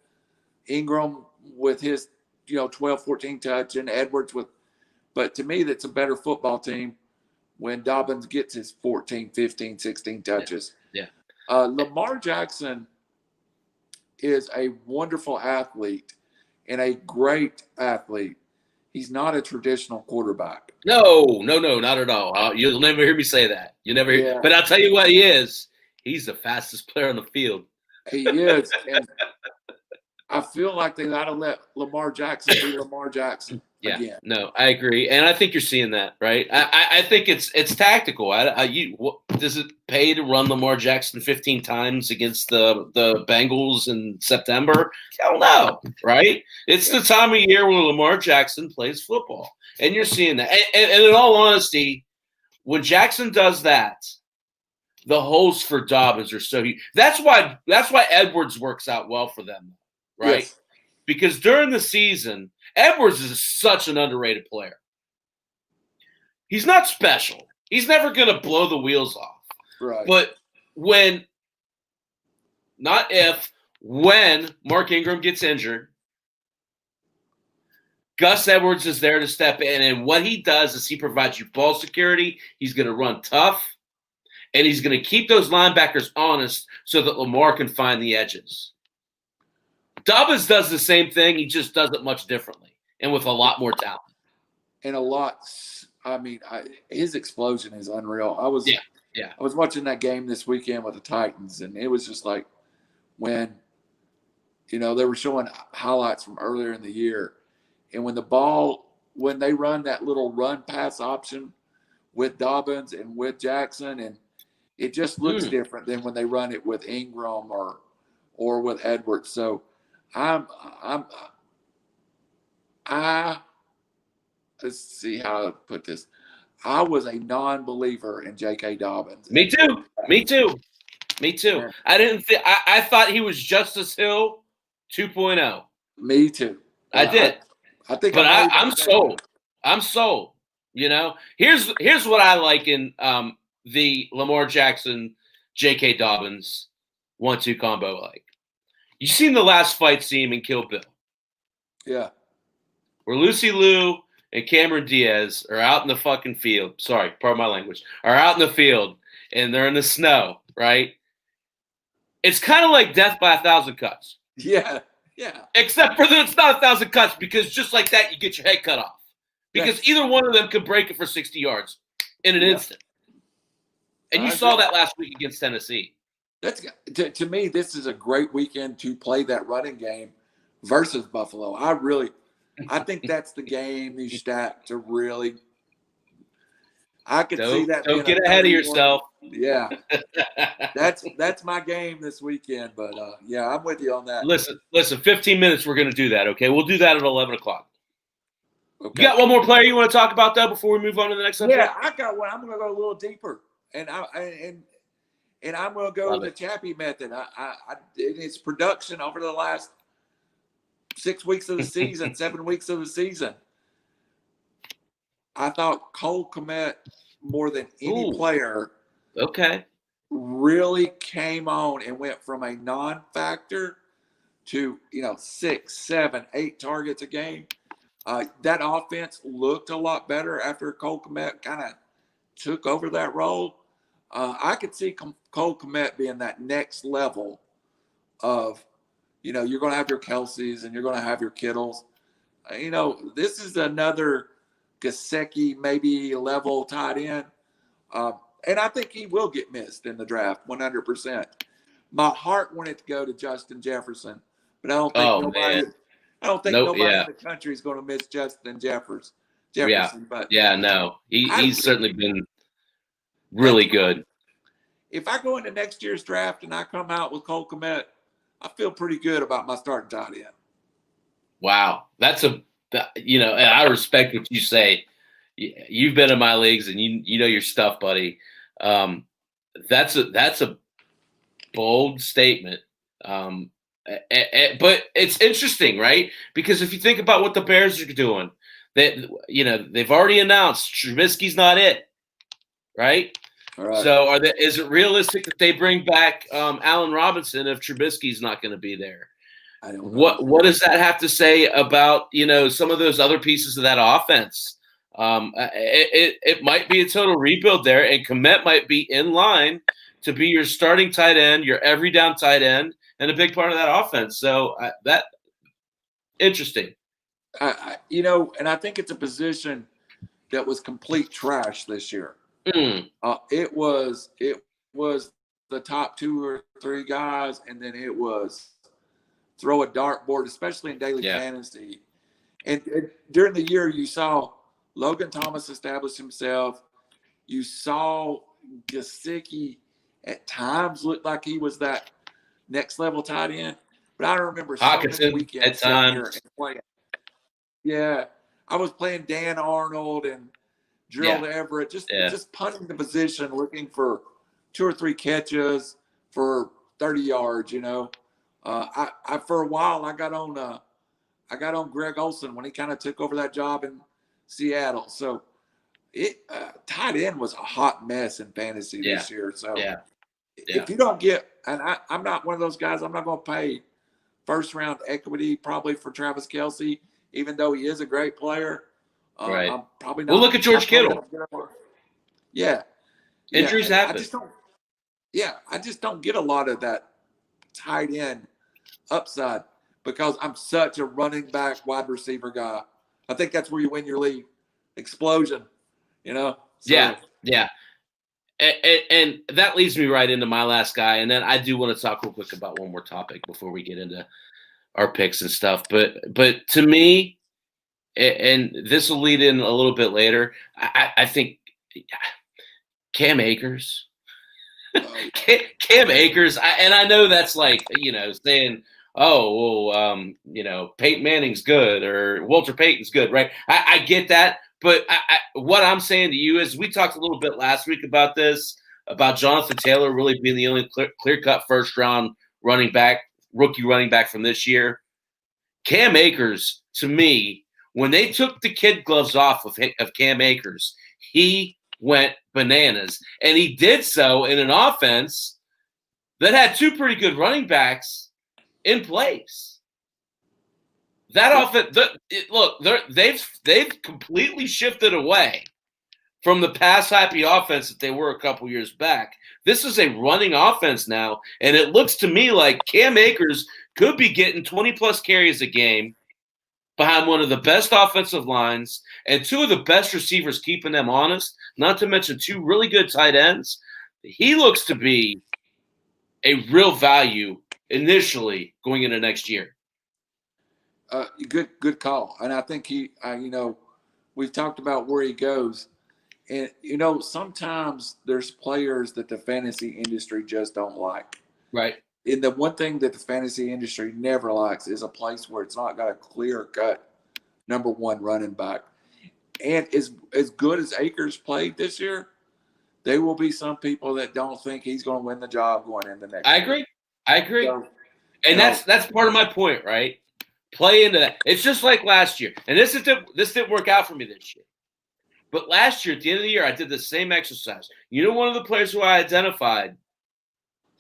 Ingram with his 12, 14 touch, and Edwards with. But to me, that's a better football team when Dobbins gets his 14, 15, 16 touches. Yeah. Lamar Jackson is a wonderful athlete and a great athlete. He's not a traditional quarterback. No, not at all. You'll never hear me say that. You never hear. Yeah. But I'll tell you what he is. He's the fastest player on the field. He is. And I feel like they got to let Lamar Jackson be Lamar Jackson. Yeah, again. No, I agree, and I think you're seeing that, right? I think it's tactical. Does it pay to run Lamar Jackson 15 times against the Bengals in September? Hell no, right? It's the time of year when Lamar Jackson plays football, and you're seeing that. And in all honesty, when Jackson does that, the holes for Dobbins are so huge. That's why Edwards works out well for them, right? Yes. Because during the season, Edwards is such an underrated player. He's not special. He's never going to blow the wheels off. Right. But when Mark Ingram gets injured, Gus Edwards is there to step in, and what he does is he provides you ball security. He's going to run tough, and he's going to keep those linebackers honest so that Lamar can find the edges. Dobbins does the same thing. He just does it much differently and with a lot more talent. And his explosion is unreal. I was watching that game this weekend with the Titans, and it was just like when, they were showing highlights from earlier in the year. And when they run that little run pass option with Dobbins and with Jackson, and it just looks different than when they run it with Ingram or with Edwards. So let's see how to put this. I was a non-believer in J.K. Dobbins. Me too. Yeah. I thought he was Justice Hill 2.0. Me too. I did. I'm sold. I'm sold. Here's what I like in the Lamar Jackson, J.K. Dobbins 1-2 combo. Like, you seen the last fight scene in Kill Bill? Yeah. Where Lucy Liu and Cameron Diaz are out in the fucking field. Sorry, pardon my language. Are out in the field and they're in the snow, right? It's kind of like death by 1,000 cuts. Yeah. Yeah. Except for that it's not 1,000 cuts, because just like that, you get your head cut off. Because either one of them could break it for 60 yards in an instant. And you saw that last week against Tennessee. That's to me, this is a great weekend to play that running game versus Buffalo. I think that's the game you stack to really. I could see that. Don't get ahead of yourself. Yeah, that's my game this weekend. But I'm with you on that. Listen. 15 minutes. We're going to do that. Okay, we'll do that at 11 o'clock. Okay. You got one more player you want to talk about though before we move on to the next subject? Yeah, I got one. I'm going to go a little deeper, and I'm going to go with the Chappy method. It's production over the last 6 weeks of the season, 7 weeks of the season. I thought Cole Kmet, more than any player, really came on and went from a non-factor to 6, 7, 8 targets a game. That offense looked a lot better after Cole Kmet kind of took over that role. I could see Cole Kmet being that next level of, you're going to have your Kelseys and you're going to have your Kittles. This is another Gesicki maybe level tight end. And I think he will get missed in the draft 100%. My heart wanted to go to Justin Jefferson, but I don't think nobody in the country is going to miss Justin Jefferson. But he's certainly been really good. If I go into next year's draft and I come out with Cole Kmet, I feel pretty good about my starting tight end. Wow, and I respect what you say. You've been in my leagues and you know your stuff, buddy. That's a bold statement. But it's interesting, right? Because if you think about what the Bears are doing, they've already announced Trubisky's not it, right? All right. So is it realistic that they bring back Allen Robinson if Trubisky's not going to be there? I don't know. What does that have to say about some of those other pieces of that offense? It might be a total rebuild there, and Kmet might be in line to be your starting tight end, your every down tight end, and a big part of that offense. So that interesting. And I think it's a position that was complete trash this year. It was the top 2 or 3 guys, and then it was throw a dartboard, especially in daily fantasy. And during the year, you saw Logan Thomas establish himself. You saw Gesicki at times look like he was that next level tight end. But I remember so many weekends at times playing. Yeah, I was playing Dan Arnold and drill to Everett, just punting the position, looking for 2 or 3 catches for 30 yards. I for a while I got on Greg Olson when he kind of took over that job in Seattle. So tight end was a hot mess in fantasy this year. So if you don't get, and I'm not one of those guys, I'm not going to pay first round equity probably for Travis Kelce, even though he is a great player. Right. I'm probably not. Well, look at George Kittle. Yeah. Injuries happen. I just don't get a lot of that tight end upside because I'm such a running back, wide receiver guy. I think that's where you win your league. Explosion, So, yeah. And that leads me right into my last guy. And then I do want to talk real quick about one more topic before we get into our picks and stuff. But to me, and this will lead in a little bit later, I think Cam Akers. Cam Akers, and I know that's like, saying, oh, well, Peyton Manning's good or Walter Payton's good, right? I get that. But what I'm saying to you is we talked a little bit last week about this, about Jonathan Taylor really being the only clear-cut first-round rookie running back from this year. Cam Akers, to me, when they took the kid gloves off of Cam Akers, he went bananas. And he did so in an offense that had 2 pretty good running backs in place. That offense, they've completely shifted away from the pass-happy offense that they were a couple years back. This is a running offense now, and it looks to me like Cam Akers could be getting 20-plus carries a game behind one of the best offensive lines and 2 of the best receivers keeping them honest, not to mention 2 really good tight ends. He looks to be a real value initially going into next year. Good call. And I think we've talked about where he goes. And, sometimes there's players that the fantasy industry just don't like. Right. And the one thing that the fantasy industry never likes is a place where it's not got a clear-cut number 1 running back. And as good as Akers played this year, there will be some people that don't think he's going to win the job going into next year. I agree. So, and that's part of my point, right? Play into that. It's just like last year. And this didn't work out for me this year. But last year, at the end of the year, I did the same exercise. One of the players who I identified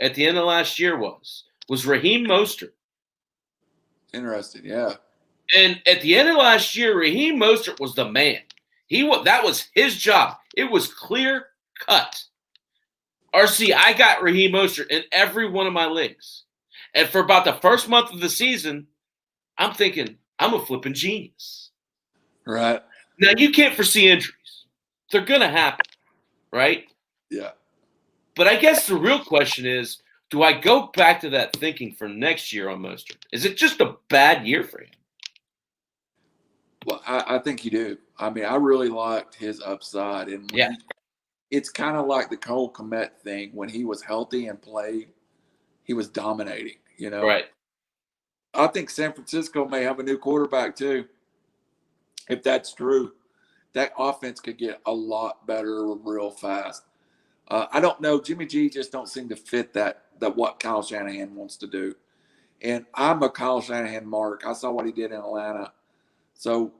at the end of last year was Raheem Mostert. Interesting, yeah. And at the end of last year, Raheem Mostert was the man. That was his job. It was clear cut. RC, I got Raheem Mostert in every one of my leagues. And for about the first month of the season, I'm thinking, I'm a flipping genius. Right. Now, you can't foresee injuries. They're going to happen, right? Yeah. But I guess the real question is, do I go back to that thinking for next year on Mostert? Is it just a bad year for him? Well, I think you do. I mean, I really liked his upside. And it's kind of like the Cole Kmet thing. When he was healthy and played, he was dominating, Right. I think San Francisco may have a new quarterback too. If that's true, that offense could get a lot better real fast. I don't know. Jimmy G just don't seem to fit that what Kyle Shanahan wants to do. And I'm a Kyle Shanahan mark. I saw what he did in Atlanta. So,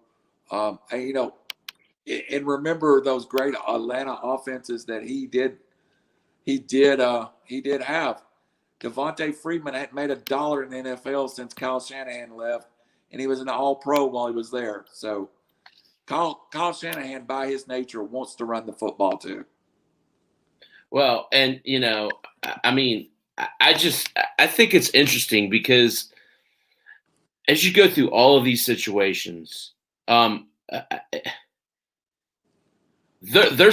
and remember those great Atlanta offenses that he did have. Devontae Freeman hadn't made $1 in the NFL since Kyle Shanahan left, and he was an All-Pro while he was there. So Kyle Shanahan, by his nature, wants to run the football too. Well, and I mean, I think it's interesting because as you go through all of these situations, there's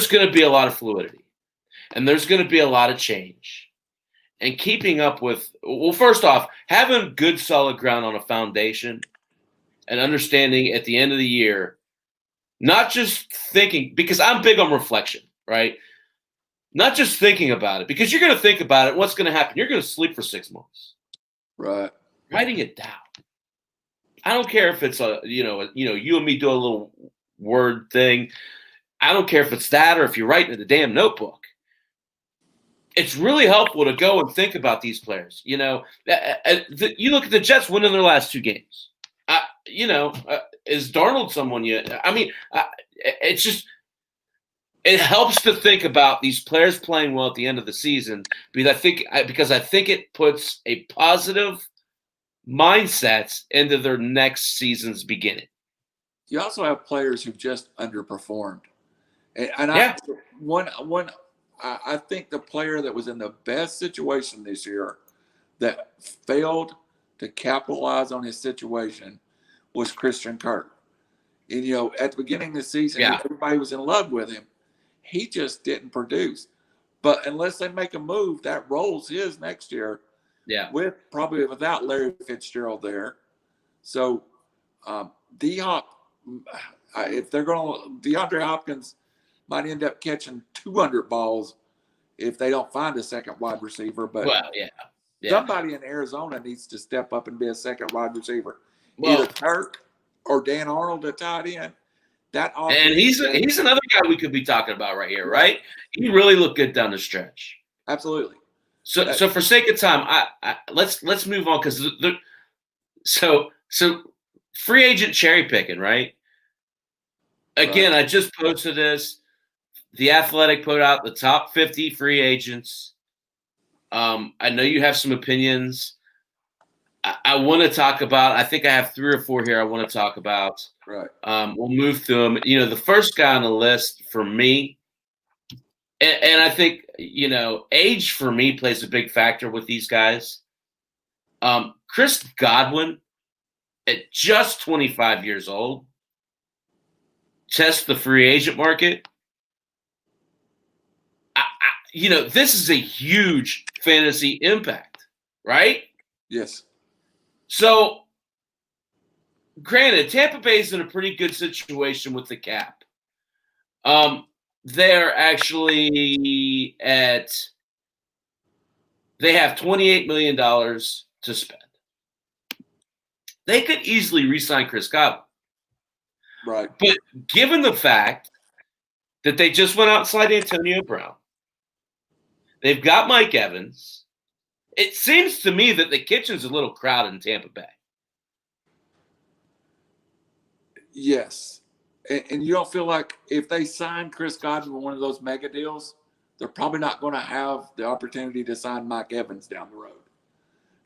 going to be a lot of fluidity, and there's going to be a lot of change. And keeping up with, well, first off, having good solid ground on a foundation and understanding at the end of the year, not just thinking, because I'm big on reflection, right? Not just thinking about it, because you're going to think about it. What's going to happen? You're going to sleep for 6 months. Right. Writing it down. I don't care if it's you and me do a little word thing. I don't care if it's that or if you're writing in the damn notebook. It's really helpful to go and think about these players. You know, you look at the Jets winning their last 2 games. Is Darnold someone yet? I mean, it's just it helps to think about these players playing well at the end of the season because I think it puts a positive mindset into their next season's beginning. You also have players who just underperformed, and I think the player that was in the best situation this year that failed to capitalize on his situation was Christian Kirk. And, at the beginning of the season, everybody was in love with him. He just didn't produce. But unless they make a move, that role's his next year. Yeah. Probably without Larry Fitzgerald there. So, D-Hop, if they're going to, DeAndre Hopkins might end up catching 200 balls if they don't find a second wide receiver. But somebody in Arizona needs to step up and be a second wide receiver. Either Kirk or Dan Arnold at tight end. And he's another guy we could be talking about right here, right? He really looked good down the stretch. Absolutely. So for sake of time, let's move on because so free agent cherry picking, right? Again, I just posted this. The Athletic put out the top 50 free agents. I know you have some opinions. I want to talk about. I think I have 3 or 4 here. I want to talk about. Right. We'll move through them. The first guy on the list for me, and I think age for me plays a big factor with these guys. Chris Godwin, at just 25 years old, tests the free agent market. This is a huge fantasy impact, right? Yes. So, granted, Tampa Bay's in a pretty good situation with the cap. They're actually they have $28 million to spend. They could easily re-sign Chris Godwin. Right. But given the fact that they just went out and signed Antonio Brown, they've got Mike Evans. It seems to me that the kitchen's a little crowded in Tampa Bay. Yes. And you don't feel like if they sign Chris Godwin with one of those mega deals, they're probably not going to have the opportunity to sign Mike Evans down the road.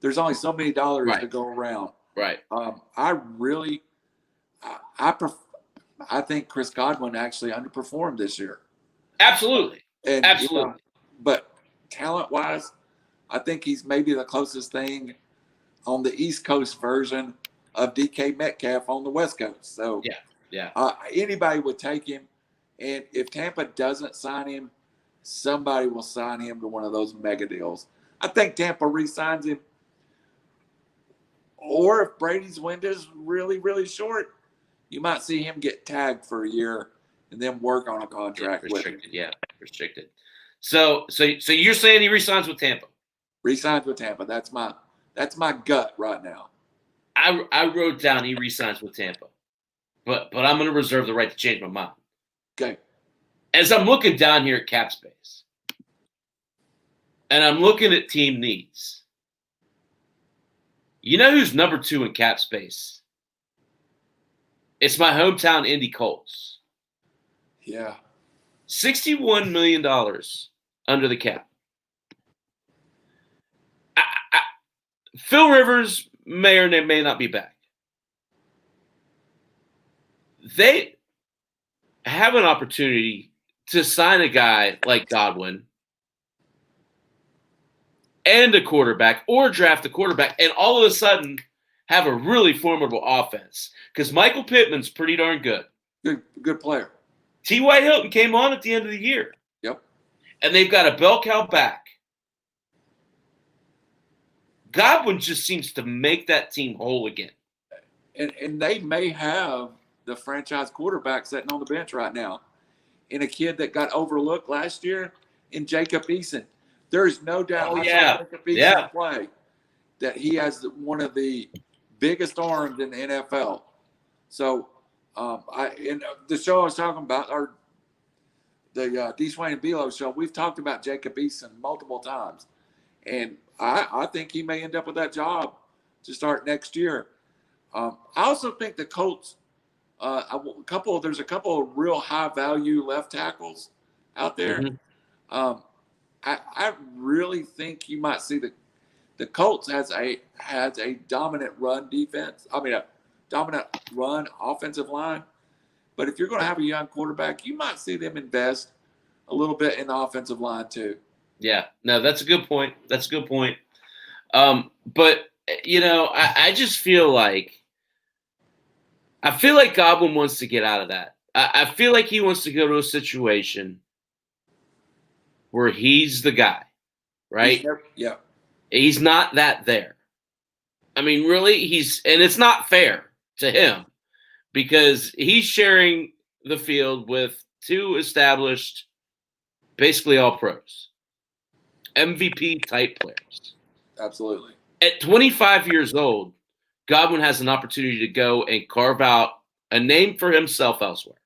There's only so many dollars to go around. Right. I think Chris Godwin actually underperformed this year. Absolutely. Absolutely. But talent-wise, I think he's maybe the closest thing on the East Coast version of DK Metcalf on the West Coast. So anybody would take him. And if Tampa doesn't sign him, somebody will sign him to one of those mega deals. I think Tampa re-signs him. Or if Brady's window is really, really short, you might see him get tagged for a year and then work on a contract with him. Yeah, restricted. So you're saying he re-signs with Tampa? Re-signs with Tampa. That's my gut right now. I wrote down he re-signs with Tampa, but I'm going to reserve the right to change my mind. Okay. As I'm looking down here at cap space, and I'm looking at team needs, you know who's number 2 in cap space? It's my hometown Indy Colts. Yeah. $61 million under the cap. Phil Rivers may or may not be back. They have an opportunity to sign a guy like Godwin and a quarterback or draft a quarterback and all of a sudden have a really formidable offense because Michael Pittman's pretty darn good. Good player. T.Y. Hilton came on at the end of the year. Yep. And they've got a bell cow back. Godwin just seems to make that team whole again. And they may have the franchise quarterback sitting on the bench right now in a kid that got overlooked last year in Jacob Eason. There's no doubt Jacob Eason play that he has one of the biggest arms in the NFL. So the show I was talking about, D. Swain and Belo show, we've talked about Jacob Eason multiple times, and I think he may end up with that job to start next year. I also think the Colts, there's a couple of real high value left tackles out there. Mm-hmm. I really think you might see the Colts has a dominant run defense. I mean, a dominant run offensive line. But if you're going to have a young quarterback, you might see them invest a little bit in the offensive line too. Yeah, no, that's a good point. That's a good point. But I just feel like Godwin wants to get out of that. I feel like he wants to go to a situation where he's the guy, right? Yeah. He's not that there. I mean, really, and it's not fair to him because he's sharing the field with two established, basically all pros, MVP type players. Absolutely. At 25 years old, Godwin has an opportunity to go and carve out a name for himself elsewhere.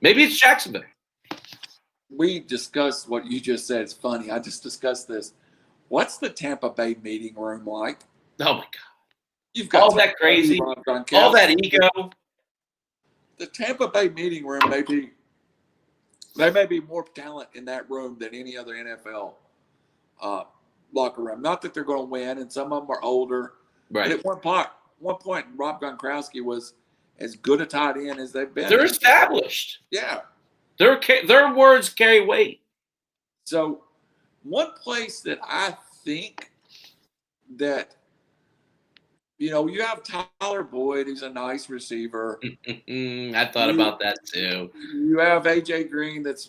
Maybe it's Jacksonville. We discussed what you just said. It's funny. I just discussed this. What's the Tampa Bay meeting room like? Oh, my God. You've got all that crazy, all that ego. The Tampa Bay meeting room may be more talent in that room than any other NFL locker room. Not that they're going to win, and some of them are older. Right. But at one point, Rob Gronkowski was as good a tight end as they've been. They're established. Yeah. Their words carry weight. So one place that I think that, you have Tyler Boyd, who's a nice receiver. I thought about that too. You have A.J. Green that's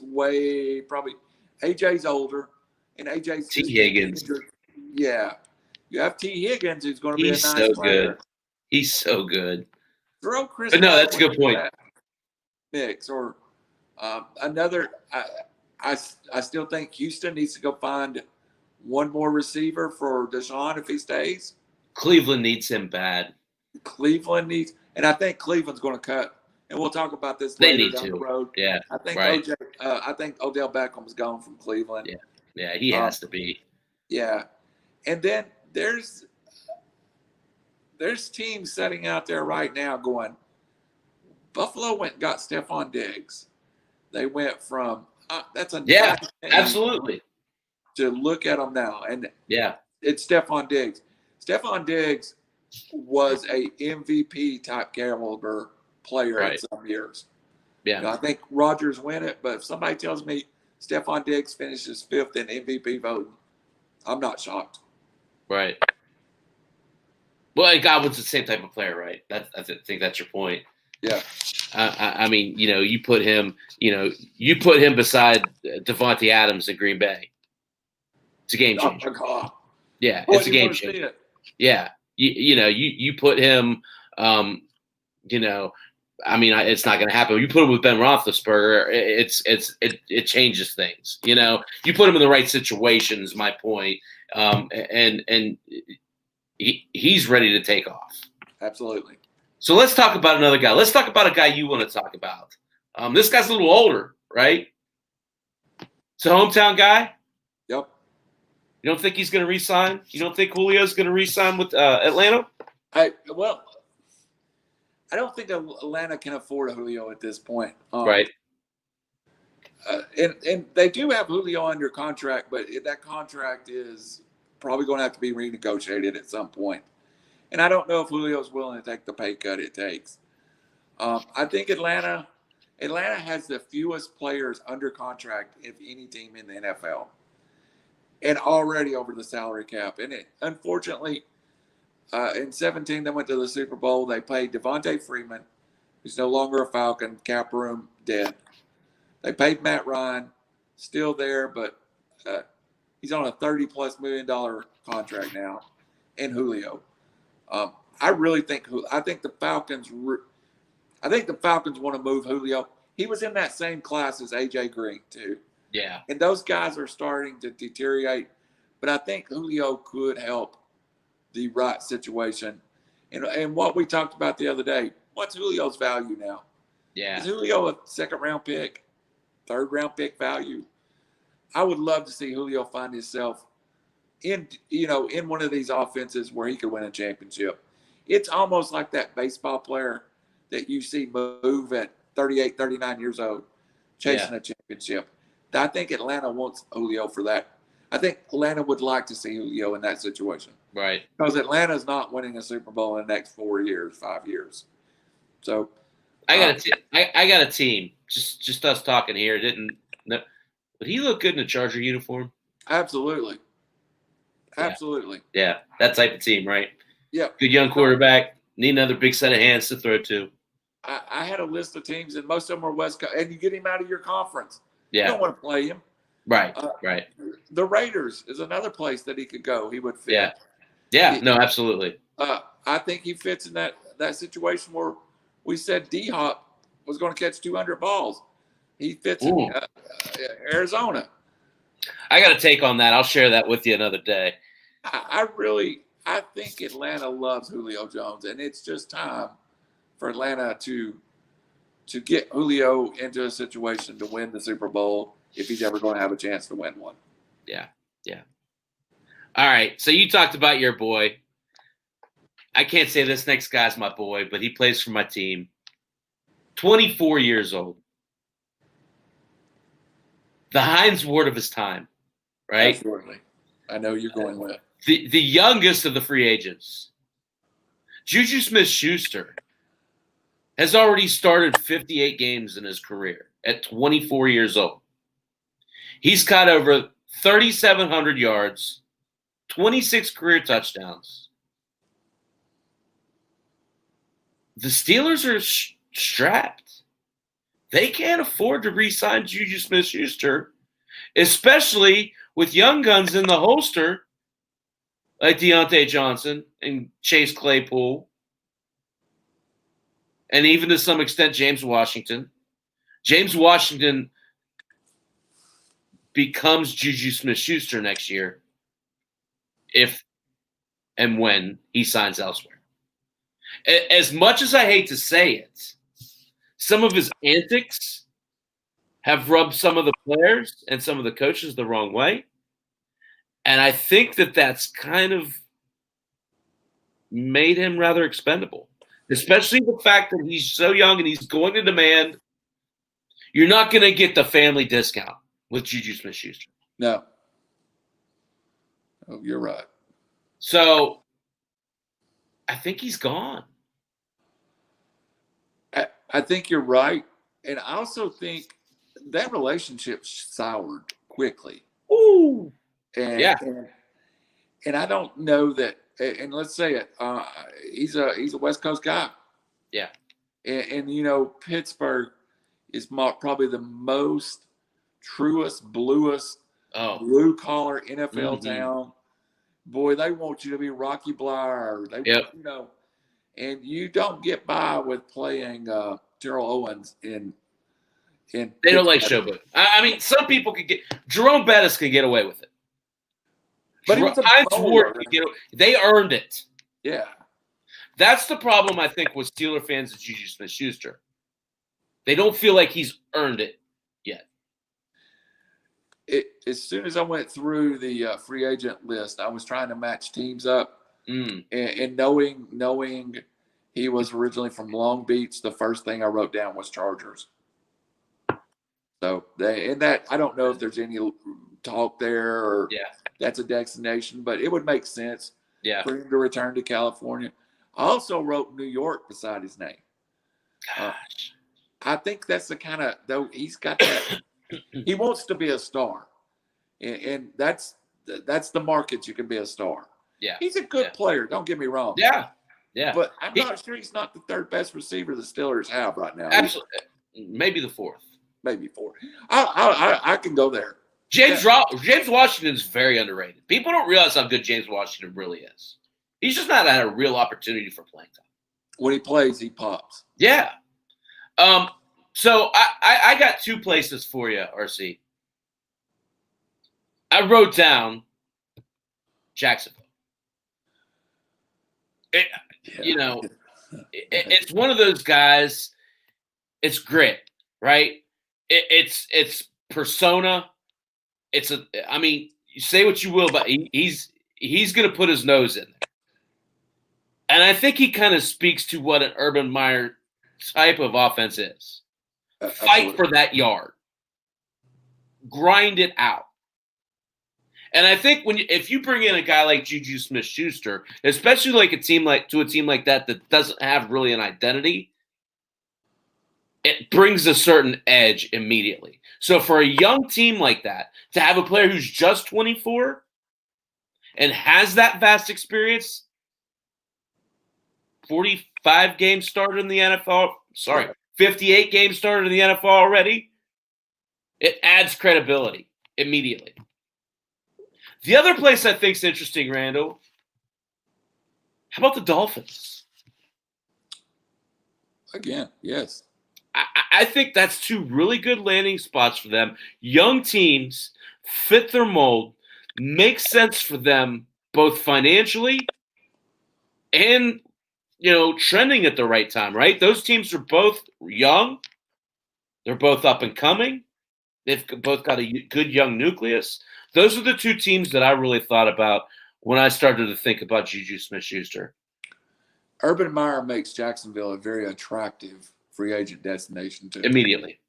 A.J.'s older, and A.J.'s T. Higgins. Yeah. You have T. Higgins, who's going to be a nice so player. Good. He's so good. Throw Chris. But no, that's a good point. Mix or another. I still think Houston needs to go find one more receiver for Deshaun if he stays. Cleveland needs him bad. Cleveland needs, and I think Cleveland's going to cut. And we'll talk about this later down the road. Yeah, I think right. I think Odell Beckham's gone from Cleveland. Yeah, he has to be. Yeah, and then there's teams sitting out there right now going. Buffalo went and got Stephon Diggs. They went from that's a absolutely to look at them now, and it's Stephon Diggs. Stephon Diggs was a MVP type caliber player in some years. Yeah, I think Rodgers win it, but if somebody tells me Stephon Diggs finishes 5th in MVP voting, I'm not shocked. Right. Well, Godwin's the same type of player, right? I think that's your point. Yeah. I mean, you put him beside Devontae Adams in Green Bay. It's a game changer. Yeah, it's a game changer. Yeah, you put him. I mean, it's not going to happen. You put him with Ben Roethlisberger, it changes things. You put him in the right situations. My point, and he's ready to take off. Absolutely. So let's talk about another guy. Let's talk about a guy you want to talk about. This guy's a little older, right? It's a hometown guy. Yep. You don't think he's going to re-sign? You don't think Julio's going to re-sign with Atlanta? I don't think Atlanta can afford a Julio at this point. Right. And they do have Julio under contract, but that contract is probably going to have to be renegotiated at some point. And I don't know if Julio's willing to take the pay cut it takes. I think Atlanta has the fewest players under contract of any team in the NFL, and already over the salary cap. And unfortunately, in 2017, they went to the Super Bowl. They paid Devontae Freeman, who's no longer a Falcon, cap room dead. They paid Matt Ryan, still there, but he's on a $30+ million contract now, and Julio. I think the Falcons want to move Julio. He was in that same class as A.J. Green too. Yeah. And those guys are starting to deteriorate, but I think Julio could help the right situation. And what we talked about the other day, what's Julio's value now? Yeah. Is Julio a second-round pick? third-round pick value. I would love to see Julio find himself in one of these offenses where he could win a championship. It's almost like that baseball player that you see move at 38, 39 years old, chasing a championship. I think Atlanta wants Julio for that. I think Atlanta would like to see Julio in that situation. Right. Because Atlanta's not winning a Super Bowl in the next 4 years, 5 years. So I got a team. Just us talking here. Would he look good in a Charger uniform? Absolutely. Absolutely. Yeah, that type of team, right? Yeah. Good young quarterback. Need another big set of hands to throw to. I had a list of teams, and most of them are West Coast, and you get him out of your conference. Yeah. You don't want to play him. Right, right. The Raiders is another place that he could go. He would fit. Yeah, no, absolutely. I think he fits in that situation where we said D-Hop was going to catch 200 balls. He fits in Arizona. I got a take on that. I'll share that with you another day. I think Atlanta loves Julio Jones, and it's just time for Atlanta to get Julio into a situation to win the Super Bowl if he's ever going to have a chance to win one. Yeah. All right, so you talked about your boy. I can't say this next guy's my boy, but he plays for my team. 24 years old. The Heinz Ward of his time, right? Absolutely. I know you're going with the youngest of the free agents. Juju Smith-Schuster has already started 58 games in his career at 24 years old. He's caught over 3,700 yards, 26 career touchdowns. The Steelers are strapped. They can't afford to re-sign Juju Smith-Schuster, especially with young guns in the holster like Deontay Johnson and Chase Claypool, and even to some extent James Washington. James Washington becomes Juju Smith-Schuster next year if and when he signs elsewhere. As much as I hate to say it, some of his antics have rubbed some of the players and some of the coaches the wrong way. And I think that that's kind of made him rather expendable, especially the fact that he's so young and he's going to demand. You're not going to get the family discount with Juju Smith-Schuster. No. Oh, you're right. So I think he's gone. I think you're right. And I also think that relationship soured quickly. Ooh. And I don't know that, and let's say it, he's a West Coast guy. Yeah. And Pittsburgh is probably the most truest, bluest, blue-collar NFL town. Boy, they want you to be Rocky Bleier. And you don't get by with playing Terrell Owens in they don't like showboat. I mean, some people could get – Jerome Bettis could get away with it. But they earned it. Yeah. That's the problem, I think, with Steeler fans of Juju Smith-Schuster. They don't feel like he's earned it yet. As soon as I went through the free agent list, I was trying to match teams up. And knowing he was originally from Long Beach, the first thing I wrote down was Chargers. So I don't know if there's any talk there or that's a destination, but it would make sense for him to return to California. I also wrote New York beside his name. I think that's the kind of, though he's got that. He wants to be a star, and that's the market you can be a star. Yeah, he's a good player. Don't get me wrong. Yeah. But I'm not sure he's not the third best receiver the Steelers have right now. Absolutely, maybe the fourth. Maybe fourth. I can go there. James Washington's very underrated. People don't realize how good James Washington really is. He's just not had a real opportunity for playing time. When he plays, he pops. Yeah. So I got two places for you, RC. I wrote down Jacksonville. It's one of those guys. It's grit, right? it's persona. I mean, you say what you will, but he's going to put his nose in there. And I think he kind of speaks to what an Urban Meyer type of offense is. Fight for that yard. Grind it out. And I think if you bring in a guy like Juju Smith-Schuster, especially like a team like that doesn't have really an identity, it brings a certain edge immediately. So for a young team like that, to have a player who's just 24 and has that vast experience, 45 games started in the NFL, 58 games started in the NFL already, it adds credibility immediately. The other place I think is interesting, Randall, how about the Dolphins? Again, yes. I think that's two really good landing spots for them. Young teams fit their mold, makes sense for them both financially and, trending at the right time, right? Those teams are both young. They're both up and coming. They've both got a good young nucleus. Those are the two teams that I really thought about when I started to think about Juju Smith-Schuster. Urban Meyer makes Jacksonville a very attractive free agent destination too. Immediately.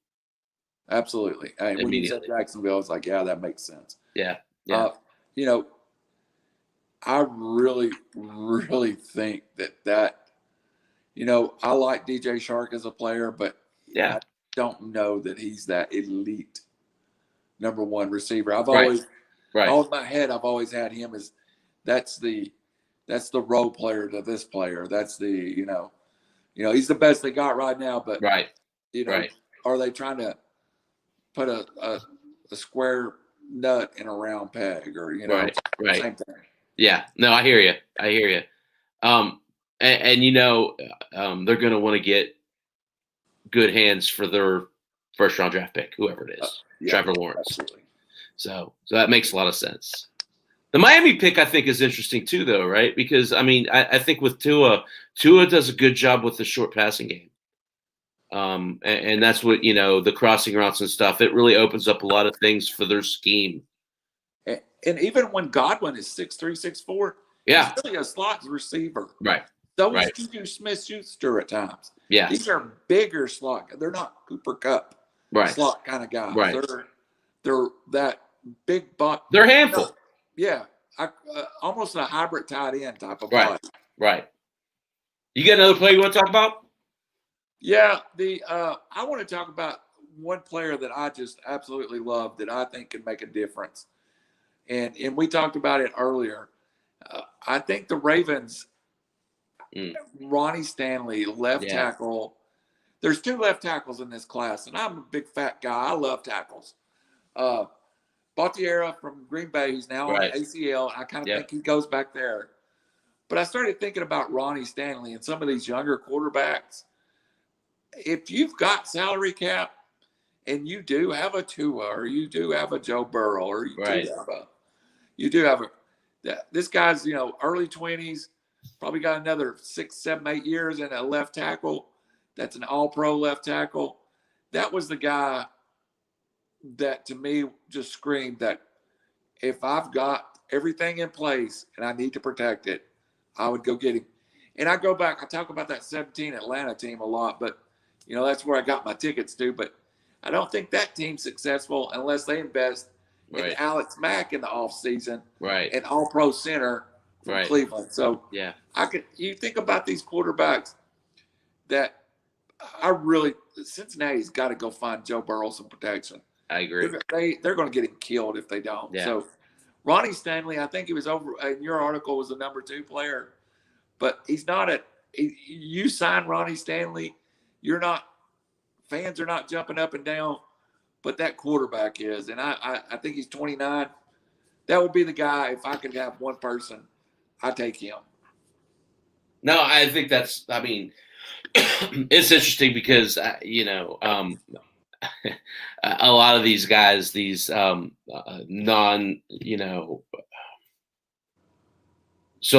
Absolutely. When you said Jacksonville, it's like, yeah, that makes sense. Yeah. I really, really think that I like DJ Shark as a player, but I don't know that he's that elite number one receiver. I've always, all in my head, I've always had him as that's the role player to this player. That's the, he's the best they got right now, but are they trying to put a square nut in a round peg or, same thing. Yeah, no, I hear you. And they're going to want to get good hands for their first round draft pick, whoever it is, Trevor Lawrence. Absolutely. So that makes a lot of sense. The Miami pick, I think, is interesting too, though, right? Because, I think with Tua does a good job with the short passing game. And that's what, the crossing routes and stuff, it really opens up a lot of things for their scheme. And even when Godwin is 6'3", 6'4", he's really a slot receiver. Right. So is Juju Smith-Schuster at times. Yeah. These are bigger slot. They're not Cooper Kupp slot kind of guys. Right. They're that big buck. They're a handful. Yeah. Almost a hybrid tight end type of play. Right. You got another player you want to talk about? Yeah. I want to talk about one player that I just absolutely love that I think can make a difference. And we talked about it earlier. I think the Ravens, Ronnie Stanley, left tackle. There's two left tackles in this class, and I'm a big fat guy. I love tackles. Bautiera from Green Bay, who's now on ACL. I kind of think he goes back there. But I started thinking about Ronnie Stanley and some of these younger quarterbacks. If you've got salary cap and you do have a Tua or you do have a Joe Burrow or you do have this guy's, early 20s, probably got another 6, 7, 8 years in a left tackle. That's an all-pro left tackle. That was the guy that to me just screamed that if I've got everything in place and I need to protect it, I would go get him. And I go back, I talk about that 17 Atlanta team a lot, but, that's where I got my tickets to. But I don't think that team's successful unless they invest in Alex Mack in the offseason, an all-pro center from Cleveland. So you think about these quarterbacks that Cincinnati's got to go find Joe Burrow some protection. I agree. They're going to get him killed if they don't. Yeah. So Ronnie Stanley, I think he was over in your article, was the number 2 player, but he's not you sign Ronnie Stanley, fans are not jumping up and down, but that quarterback is. And I think he's 29. That would be the guy. If I could have one person, I'd take him. No, I think it's interesting because, a lot of these guys, these so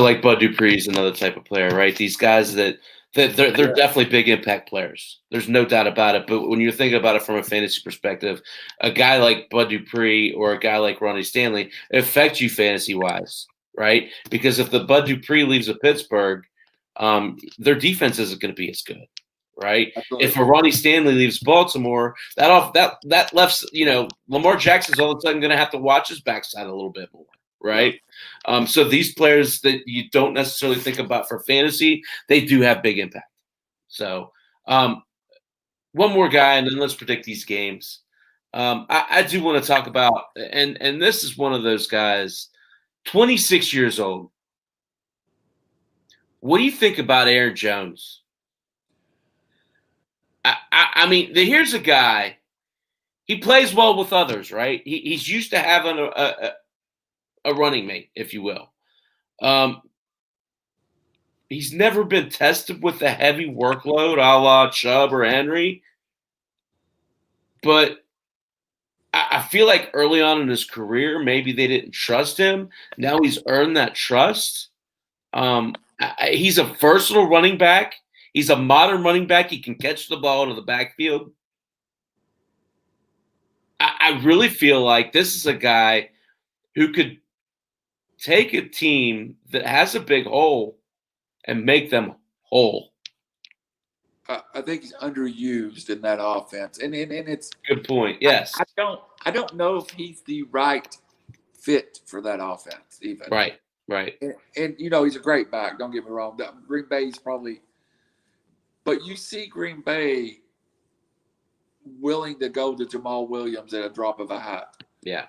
like Bud Dupree's another type of player, right? These guys that They're definitely big impact players. There's no doubt about it. But when you're thinking about it from a fantasy perspective, a guy like Bud Dupree or a guy like Ronnie Stanley affect you fantasy wise, right? Because if the Bud Dupree leaves a Pittsburgh, their defense isn't going to be as good, right? Absolutely. If a Ronnie Stanley leaves Baltimore, that left Lamar Jackson's all of a sudden going to have to watch his backside a little bit more, right? So these players that you don't necessarily think about for fantasy, they do have big impact. So one more guy, and then let's predict these games. I do want to talk about, and this is one of those guys, 26 years old. What do you think about Aaron Jones? I mean, here's a guy. He plays well with others, right? He's used to having a running mate, if you will. He's never been tested with a heavy workload, a la Chubb or Henry. But I feel like early on in his career, maybe they didn't trust him. Now he's earned that trust. He's a versatile running back. He's a modern running back. He can catch the ball into the backfield. I really feel like this is a guy who could take a team that has a big hole and make them whole. I think he's underused in that offense, and it's good point. Yes, I don't know if he's the right fit for that offense even. Right. And he's a great back. Don't get me wrong. Green Bay's probably, but you see Green Bay willing to go to Jamal Williams at a drop of a hat. Yeah.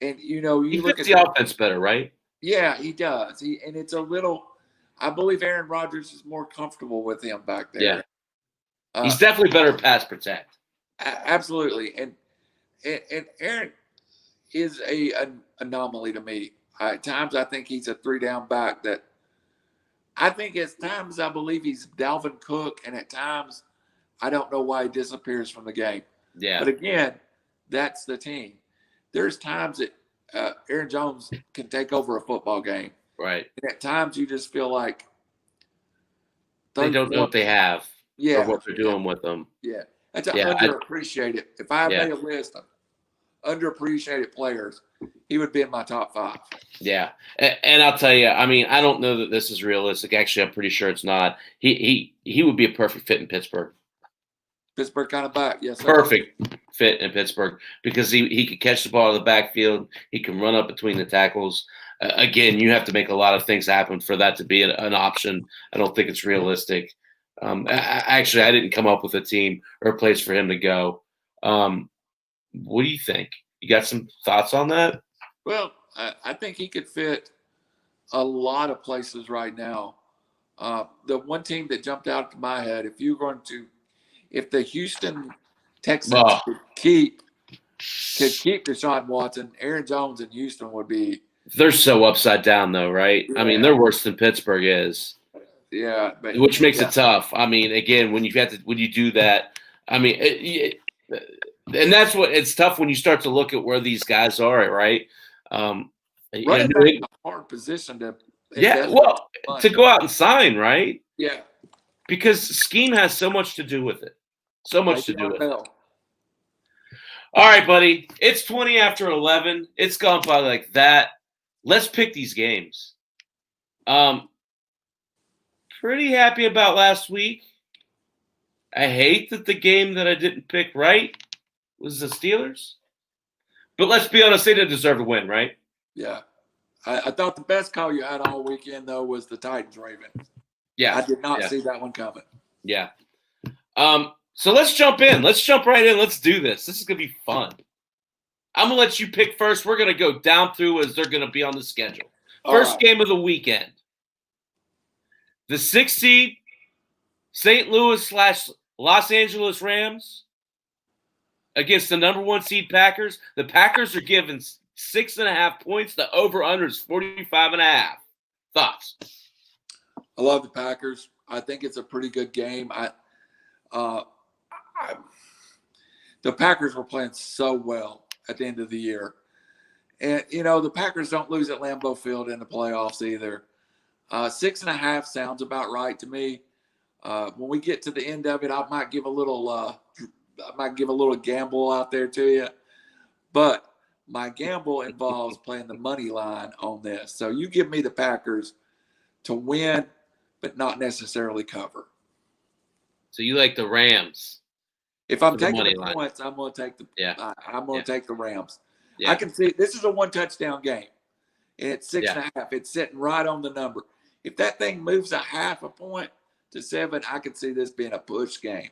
And he look at the offense better, right? Yeah, he does. And it's a little. I believe Aaron Rodgers is more comfortable with him back there. Yeah. He's definitely better pass protect. Absolutely, and Aaron is an anomaly to me. At times, I think he's a 3-down back. That I think at times I believe he's Dalvin Cook, and at times I don't know why he disappears from the game. Yeah. But again, that's the team. There's times that Aaron Jones can take over a football game. Right. And at times you just feel like they don't know what they have. Yeah. Or what they're doing with them. Yeah. That's underappreciated. If I made a list of underappreciated players, he would be in my top 5. Yeah. And I'll tell you, I mean, I don't know that this is realistic. Actually, I'm pretty sure it's not. He would be a perfect fit in Pittsburgh. Pittsburgh kind of back, yes. Sir. Perfect fit in Pittsburgh because he could catch the ball in the backfield. He can run up between the tackles. Again, you have to make a lot of things happen for that to be an option. I don't think it's realistic. I didn't come up with a team or a place for him to go. What do you think? You got some thoughts on that? Well, I think he could fit a lot of places right now. The one team that jumped out to my head, if the Houston Texans could keep Deshaun Watson, Aaron Jones in Houston would be. They're so upside down, though, right? Yeah. I mean, they're worse than Pittsburgh is. Yeah, which makes it tough. I mean, again, when you do that, I mean, and that's what it's tough when you start to look at where these guys are, right? Running back is a hard position to. To go out and sign, right? Yeah, because scheme has so much to do with it. So much to do with it. All right, buddy. It's 20 after 11. It's gone by like that. Let's pick these games. Pretty happy about last week. I hate that the game that I didn't pick right was the Steelers. But let's be honest, they didn't deserve to win, right? Yeah. I thought the best call you had all weekend, though, was the Titans-Ravens. Yeah. I did not see that one coming. Yeah. So let's jump in. Let's jump right in. Let's do this. This is going to be fun. I'm going to let you pick first. We're going to go down through as they're going to be on the schedule. First game of the weekend. The 6th seed, St. Louis/Los Angeles Rams against the number 1 seed Packers. The Packers are given 6.5 points. The over-under is 45.5. Thoughts? I love the Packers. I think it's a pretty good game. The Packers were playing so well at the end of the year. And, the Packers don't lose at Lambeau Field in the playoffs either. 6.5 sounds about right to me. When we get to the end of it, I might give a little gamble out there to you, but my gamble involves playing the money line on this. So you give me the Packers to win, but not necessarily cover. So you like the Rams? If I'm For the taking money the line. points, I'm going to take the. Yeah. I'm going to take the Rams. Yeah. I can see this is a one touchdown game, and it's 6.5. It's sitting right on the number. If that thing moves a half a point to 7, I could see this being a push game.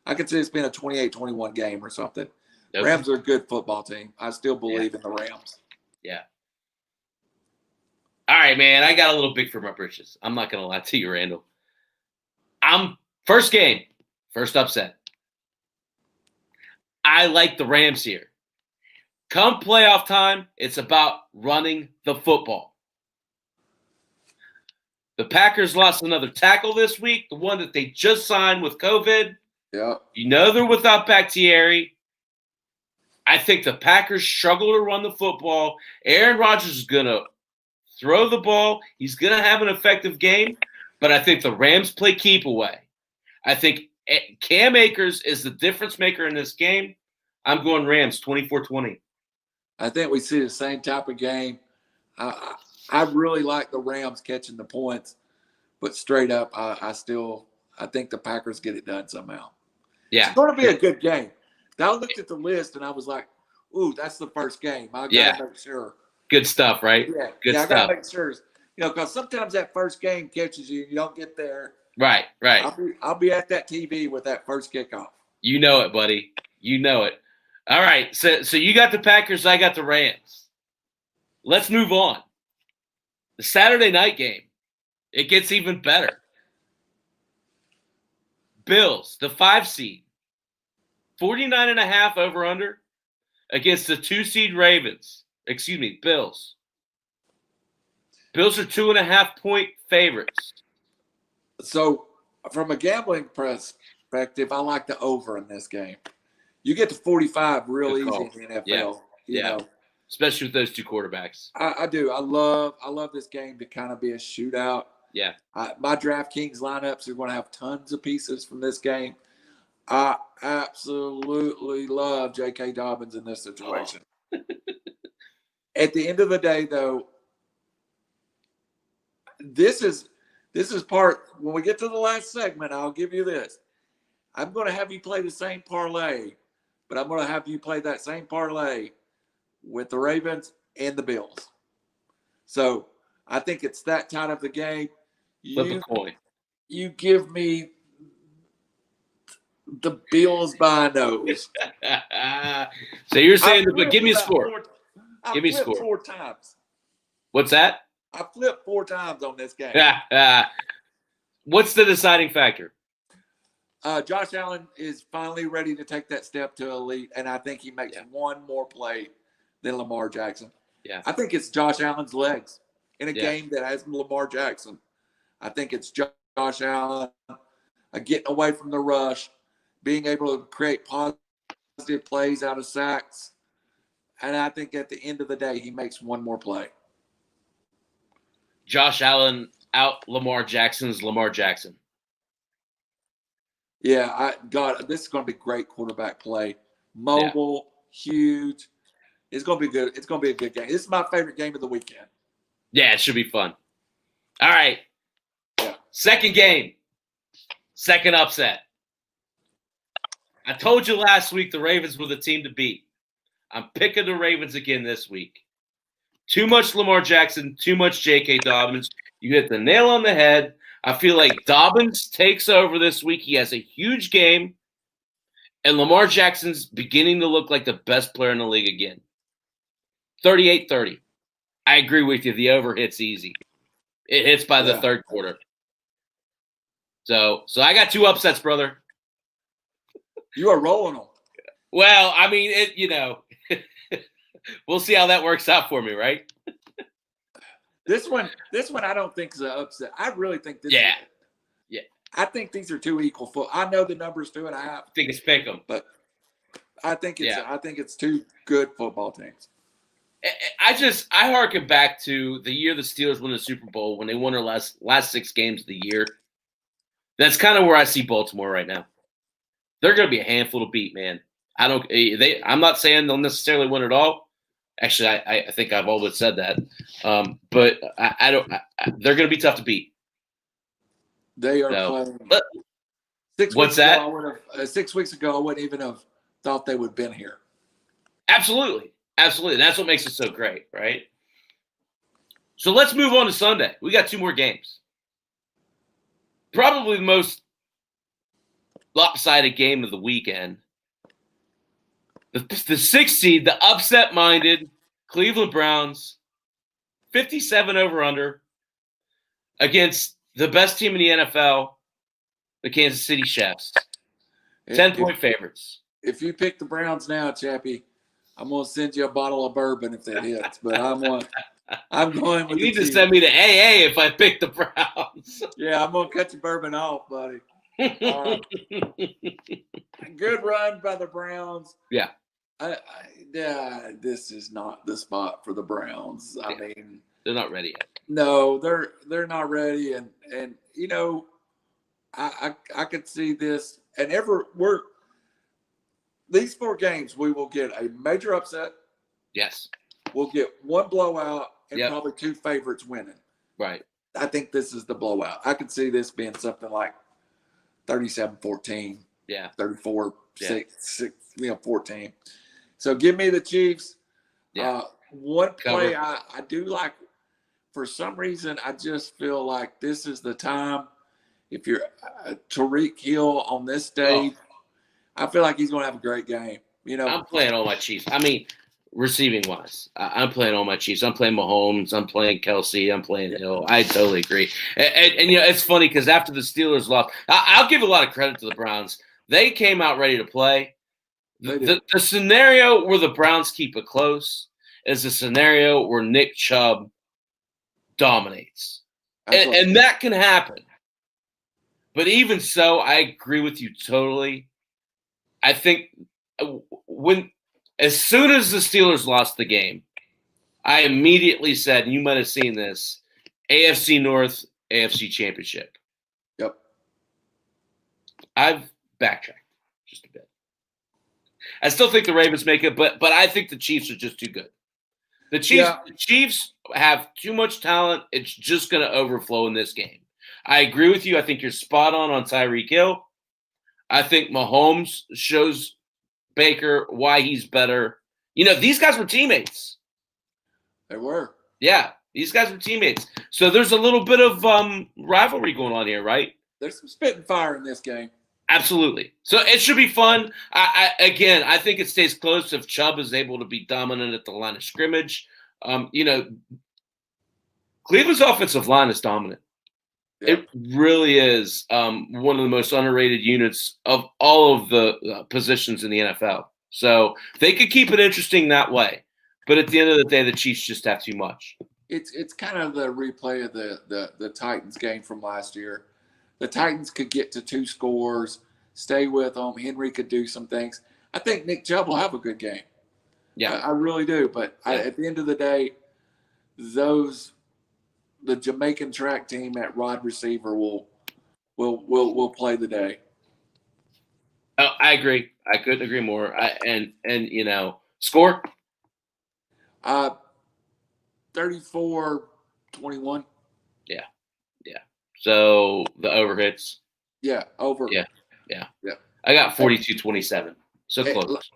I could see this being a 28-21 game or something. Okay. Rams are a good football team. I still believe in the Rams. Yeah. All right, man. I got a little big for my britches. I'm not gonna lie to you, Randall. First game, first upset. I like the Rams here. Come playoff time, it's about running the football. The Packers lost another tackle this week, the one that they just signed with COVID. Yeah. You know they're without Bakhtiari. I think the Packers struggle to run the football. Aaron Rodgers is going to throw the ball. He's going to have an effective game, but I think the Rams play keep away. I think Cam Akers is the difference maker in this game. I'm going Rams 24-20. I think we see the same type of game. I really like the Rams catching the points, but straight up, I think the Packers get it done somehow. Yeah. It's going to be a good game. I looked at the list and I was like, ooh, that's the first game. I got to make sure. Good stuff, right? Yeah. Good stuff. I got to make sure. Because sometimes that first game catches you and you don't get there. Right. I'll be at that TV with that first kickoff. You know it, buddy. You know it. All right. So you got the Packers. I got the Rams. Let's move on. The Saturday night game. It gets even better. Bills, the 5 seed. 49.5 over under against the 2 seed Ravens. Excuse me, Bills. Bills are 2.5 point favorites. So, from a gambling perspective, I like the over in this game. You get to 45 real easy in the NFL. You know. Especially with those two quarterbacks. I do. I love this game to kind of be a shootout. Yeah. My DraftKings lineups are going to have tons of pieces from this game. I absolutely love J.K. Dobbins in this situation. At the end of the day, though, this is part. When we get to the last segment, I'll give you this. I'm going to have you play the same parlay, but I'm going to have you play that same parlay with the Ravens and the Bills. So I think it's that time of the game. Flip a coin. You give me the Bills by a nose. So you're saying, but give me a score. Give me a score. 4 times. What's that? I flipped 4 times on this game. What's the deciding factor? Josh Allen is finally ready to take that step to elite, and I think he makes one more play than Lamar Jackson. Yeah. I think it's Josh Allen's legs in a game that has Lamar Jackson. I think it's Josh Allen getting away from the rush, being able to create positive plays out of sacks. And I think at the end of the day, he makes one more play. Josh Allen out Lamar Jackson's Lamar Jackson. Yeah, this is going to be great quarterback play. Mobile, huge. It's going to be good. It's going to be a good game. This is my favorite game of the weekend. Yeah, it should be fun. All right. Yeah. Second game. Second upset. I told you last week the Ravens were the team to beat. I'm picking the Ravens again this week. Too much Lamar Jackson, too much J.K. Dobbins. You hit the nail on the head. I feel like Dobbins takes over this week. He has a huge game. And Lamar Jackson's beginning to look like the best player in the league again. 38-30. I agree with you. The over hits easy. It hits by the third quarter. So I got 2 upsets, brother. You are rolling them. Well, I mean, we'll see how that works out for me, right? This one I don't think is an upset. I really think this. Yeah. I think these are 2 equal. I know the number's 2.5. I think it's pick 'em, but I think it's 2 good football teams. I harken back to the year the Steelers won the Super Bowl when they won their last 6 games of the year. That's kind of where I see Baltimore right now. They're going to be a handful to beat, man. I'm not saying they'll necessarily win it all. Actually, I think I've always said that. But I don't. They're going to be tough to beat. They are So, playing. but, 6 what's weeks ago, that? I would have 6 weeks ago, I wouldn't even have thought they would have been here. Absolutely. That's what makes it so great, right? So let's move on to Sunday. We got 2 more games. Probably the most lopsided game of the weekend. The 6th seed, the upset-minded Cleveland Browns, 57 over-under against the best team in the NFL, the Kansas City Chiefs. 10-point favorites. If you pick the Browns now, Chappy, I'm going to send you a bottle of bourbon if that hits. But I'm going with You need to send me to AA if I pick the Browns. Yeah, I'm going to cut your bourbon off, buddy. Good run by the Browns. Yeah. This is not the spot for the Browns. I mean, they're not ready yet. No, they're not ready, and you know, I could see this, and these 4 games we will get a major upset. Yes. We'll get 1 blowout and Yep. probably 2 favorites winning. Right. I think this is the blowout. I could see this being something like 37-14. Yeah. 34-6, 14. So give me the Chiefs. Yeah. One play I do like, for some reason, I just feel like this is the time. If you're Tariq Hill on this stage, I feel like he's going to have a great game. You know, I'm playing all my Chiefs. I mean, receiving wise, I'm playing all my Chiefs. I'm playing Mahomes. I'm playing Kelsey. I'm playing Hill. I totally agree. And you know, it's funny because after the Steelers lost, I'll give a lot of credit to the Browns. They came out ready to play. The scenario where the Browns keep it close is a scenario where Nick Chubb dominates. And that can happen. But even so, I agree with you totally. I think as soon as the Steelers lost the game, I immediately said, and you might have seen this, AFC North, AFC Championship. Yep. I've backtracked just a bit. I still think the Ravens make it, but I think the Chiefs are just too good. The Chiefs have too much talent. It's just going to overflow in this game. I agree with you. I think you're spot on Tyreek Hill. I think Mahomes shows Baker why he's better. You know, these guys were teammates. They were. Yeah, these guys were teammates. So there's a little bit of rivalry going on here, right? There's some spit and fire in this game. Absolutely. So it should be fun. I think it stays close if Chubb is able to be dominant at the line of scrimmage. You know, Cleveland's offensive line is dominant. Yep. It really is one of the most underrated units of all of the positions in the NFL. So they could keep it interesting that way. But at the end of the day, the Chiefs just have too much. It's kind of the replay of the Titans game from last year. The Titans could get to 2 scores, stay with them. Henry could do some things. I think Nick Chubb will have a good game. Yeah, I really do. But at the end of the day, the Jamaican track team at wide receiver will play the day. Oh, I agree. I couldn't agree more. And you know, score? 34-21. Yeah. So the over hits. Yeah, over. Yeah. I got 42-27. So close.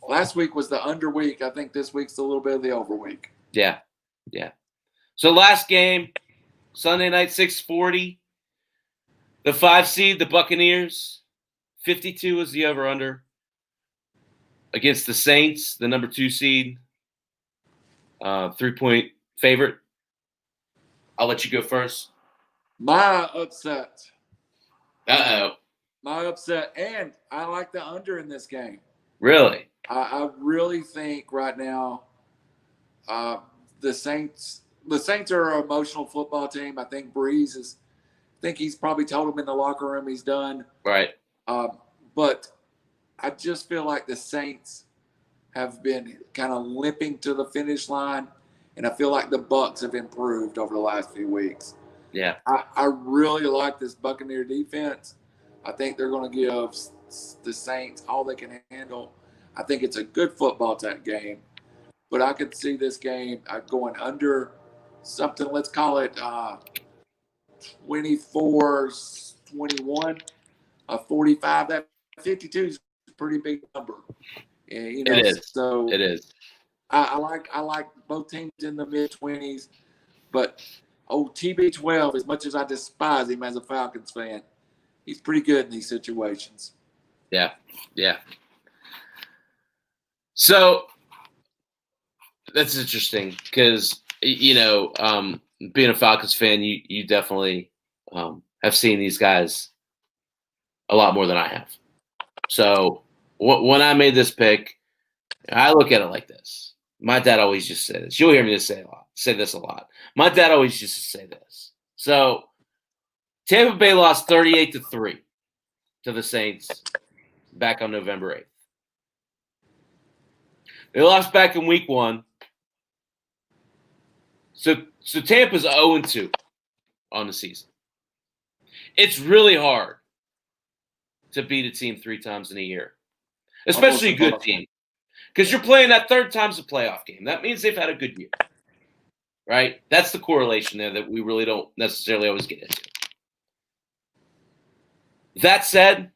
Last week was the under week. I think this week's a little bit of the over week. Yeah. So last game, Sunday night, 6:40. The 5 seed, the Buccaneers, 52 is the over-under against the Saints, the number 2 seed, 3-point favorite. I'll let you go first. My upset. Uh-oh. My upset, and I like the under in this game. Really? I really think right now the Saints are an emotional football team. I think Breeze he's probably told them in the locker room he's done. Right. But I just feel like the Saints have been kind of limping to the finish line, and I feel like the Bucs have improved over the last few weeks. Yeah. I really like this Buccaneer defense. I think they're going to give the Saints all they can handle. I think it's a good football type game, but I could see this game going under something. Let's call it 24-21, 45. That 52 is a pretty big number. And, you know, It is. so It is. I like both teams in the mid-20s, but TB12, as much as I despise him as a Falcons fan, he's pretty good in these situations. Yeah. Yeah. So that's interesting because, you know, being a Falcons fan, you definitely have seen these guys a lot more than I have. So when I made this pick, I look at it like this. My dad always used to say this. You'll hear me say this a lot. My dad always used to say this. So Tampa Bay lost 38-3 to the Saints back on November 8th. They lost back in week 1. So Tampa's 0-2 on the season. It's really hard to beat a team 3 times in a year, especially a good team, because you're playing that third time's a playoff game. That means they've had a good year, right? That's the correlation there that we really don't necessarily always get into. That said,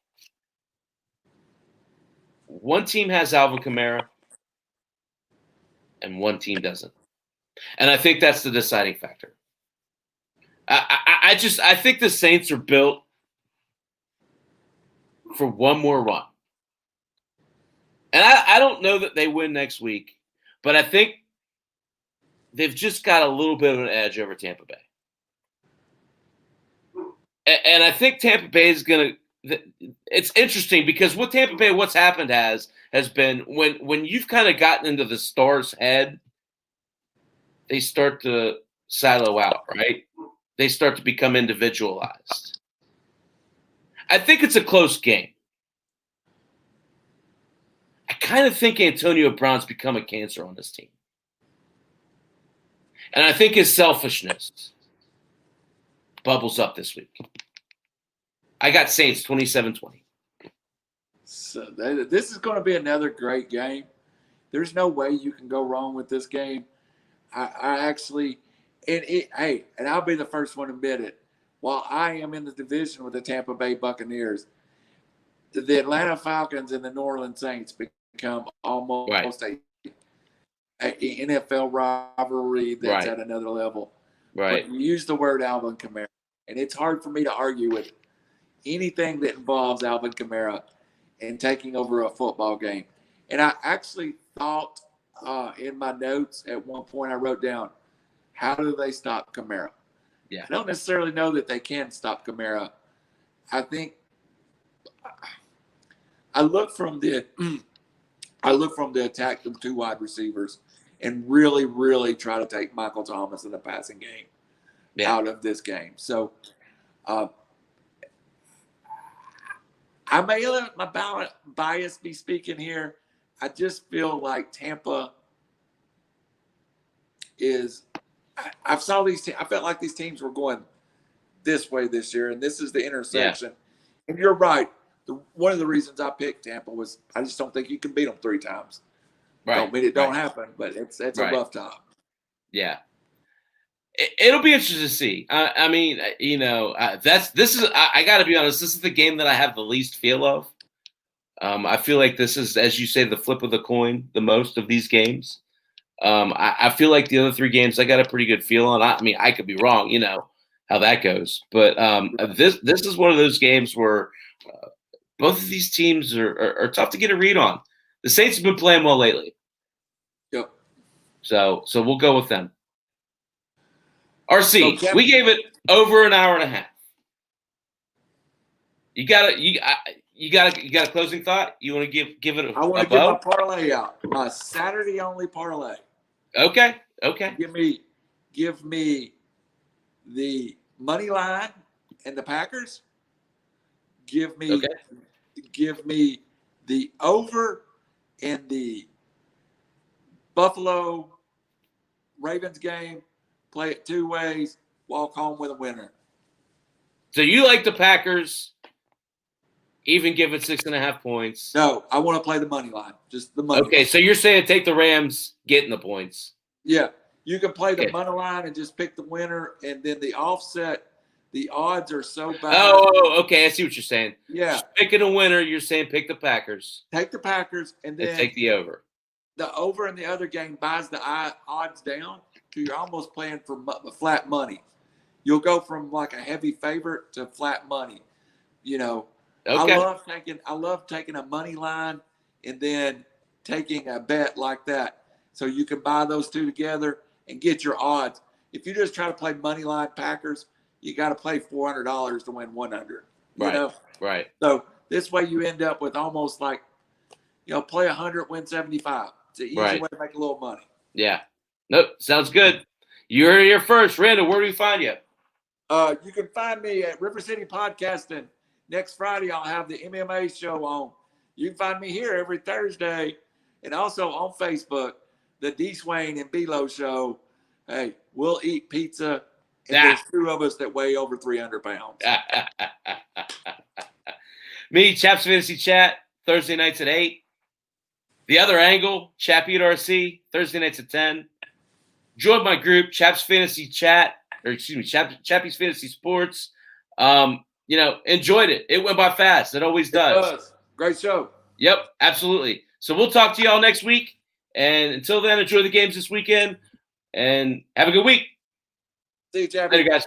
one team has Alvin Kamara and one team doesn't. And I think that's the deciding factor. I think the Saints are built for one more run. And I don't know that they win next week, but I think they've just got a little bit of an edge over Tampa Bay. And I think Tampa Bay is going to – it's interesting because with Tampa Bay, what's happened has been when you've kind of gotten into the star's head, they start to silo out, right? They start to become individualized. I think it's a close game. I kind of think Antonio Brown's become a cancer on this team. And I think his selfishness bubbles up this week. I got Saints 27-20. So this is going to be another great game. There's no way you can go wrong with this game. I actually, and I'll be the first one to admit it. While I am in the division with the Tampa Bay Buccaneers, the Atlanta Falcons and the New Orleans Saints become almost a NFL rivalry that's at another level. Right. But you use the word Alvin Kamara, and it's hard for me to argue with anything that involves Alvin Kamara and taking over a football game. And I actually thought in my notes at one point I wrote down, how do they stop Kamara? Yeah. I don't necessarily know that they can stop Kamara. I think I look from the attack of 2 wide receivers and really, really try to take Michael Thomas in the passing game out of this game. So I may let my bias be speaking here. I just feel like Tampa is – I felt like these teams were going this way this year, and this is the intersection. Yeah. And you're right. One of the reasons I picked Tampa was I just don't think you can beat them 3 times. Right. Don't mean it don't happen, but it's a rough top. Yeah. It'll be interesting to see. I mean, you know, I got to be honest, this is the game that I have the least feel of. I feel like this is, as you say, the flip of the coin the most of these games. I feel like the other 3 games I got a pretty good feel on. I mean, I could be wrong, you know, how that goes. But this is one of those games where both of these teams are tough to get a read on. The Saints have been playing well lately. Yep. So we'll go with them. RC, we gave it over an hour and a half. You got a closing thought? You want to give it a I want to give my parlay out. My Saturday only parlay. Okay. Give me the money line and the Packers. Give me the over in the Buffalo Ravens game. Play it 2 ways. walk home with a winner. So you like the Packers, even give it 6.5 points. No, I want to play the money line, just the money. Okay, line. so you're saying take the Rams, getting the points. Yeah, you can play the Okay. money line and just pick the winner, and then the offset. The odds are so bad. Oh, okay. I see what you're saying. Yeah. Just picking a winner, you're saying pick the Packers. Take the Packers, and then take the over. The over in the other game buys the odds down, so you're almost playing for flat money. You'll go from like a heavy favorite to flat money. You know, Okay. I love taking a money line and then taking a bet like that. So you can buy those two together and get your odds. If you just try to play money line Packers, you got to play $400 to win 100. You know? Right. So this way you end up with almost like, play 100, win 75. It's an easy way to make a little money. Yeah. Nope. Sounds good. You're here first. Randall, where do we find you? You can find me at River City Podcasting. Next Friday, I'll have the MMA show on. You can find me here every Thursday and also on Facebook, the D. Swain and B-Lo show. Hey, we'll eat pizza. And there's two of us that weigh over 300 pounds. Me, Chaps Fantasy Chat, Thursday nights at 8. The Other Angle, Chappy and RC, Thursday nights at 10. Join my group, Chaps Fantasy Chat, Chappy's Fantasy Sports. Enjoyed it. It went by fast. It always does. It does. Great show. Yep, absolutely. So we'll talk to y'all next week. And until then, enjoy the games this weekend. And have a good week. See you, Chappy. Later, guys.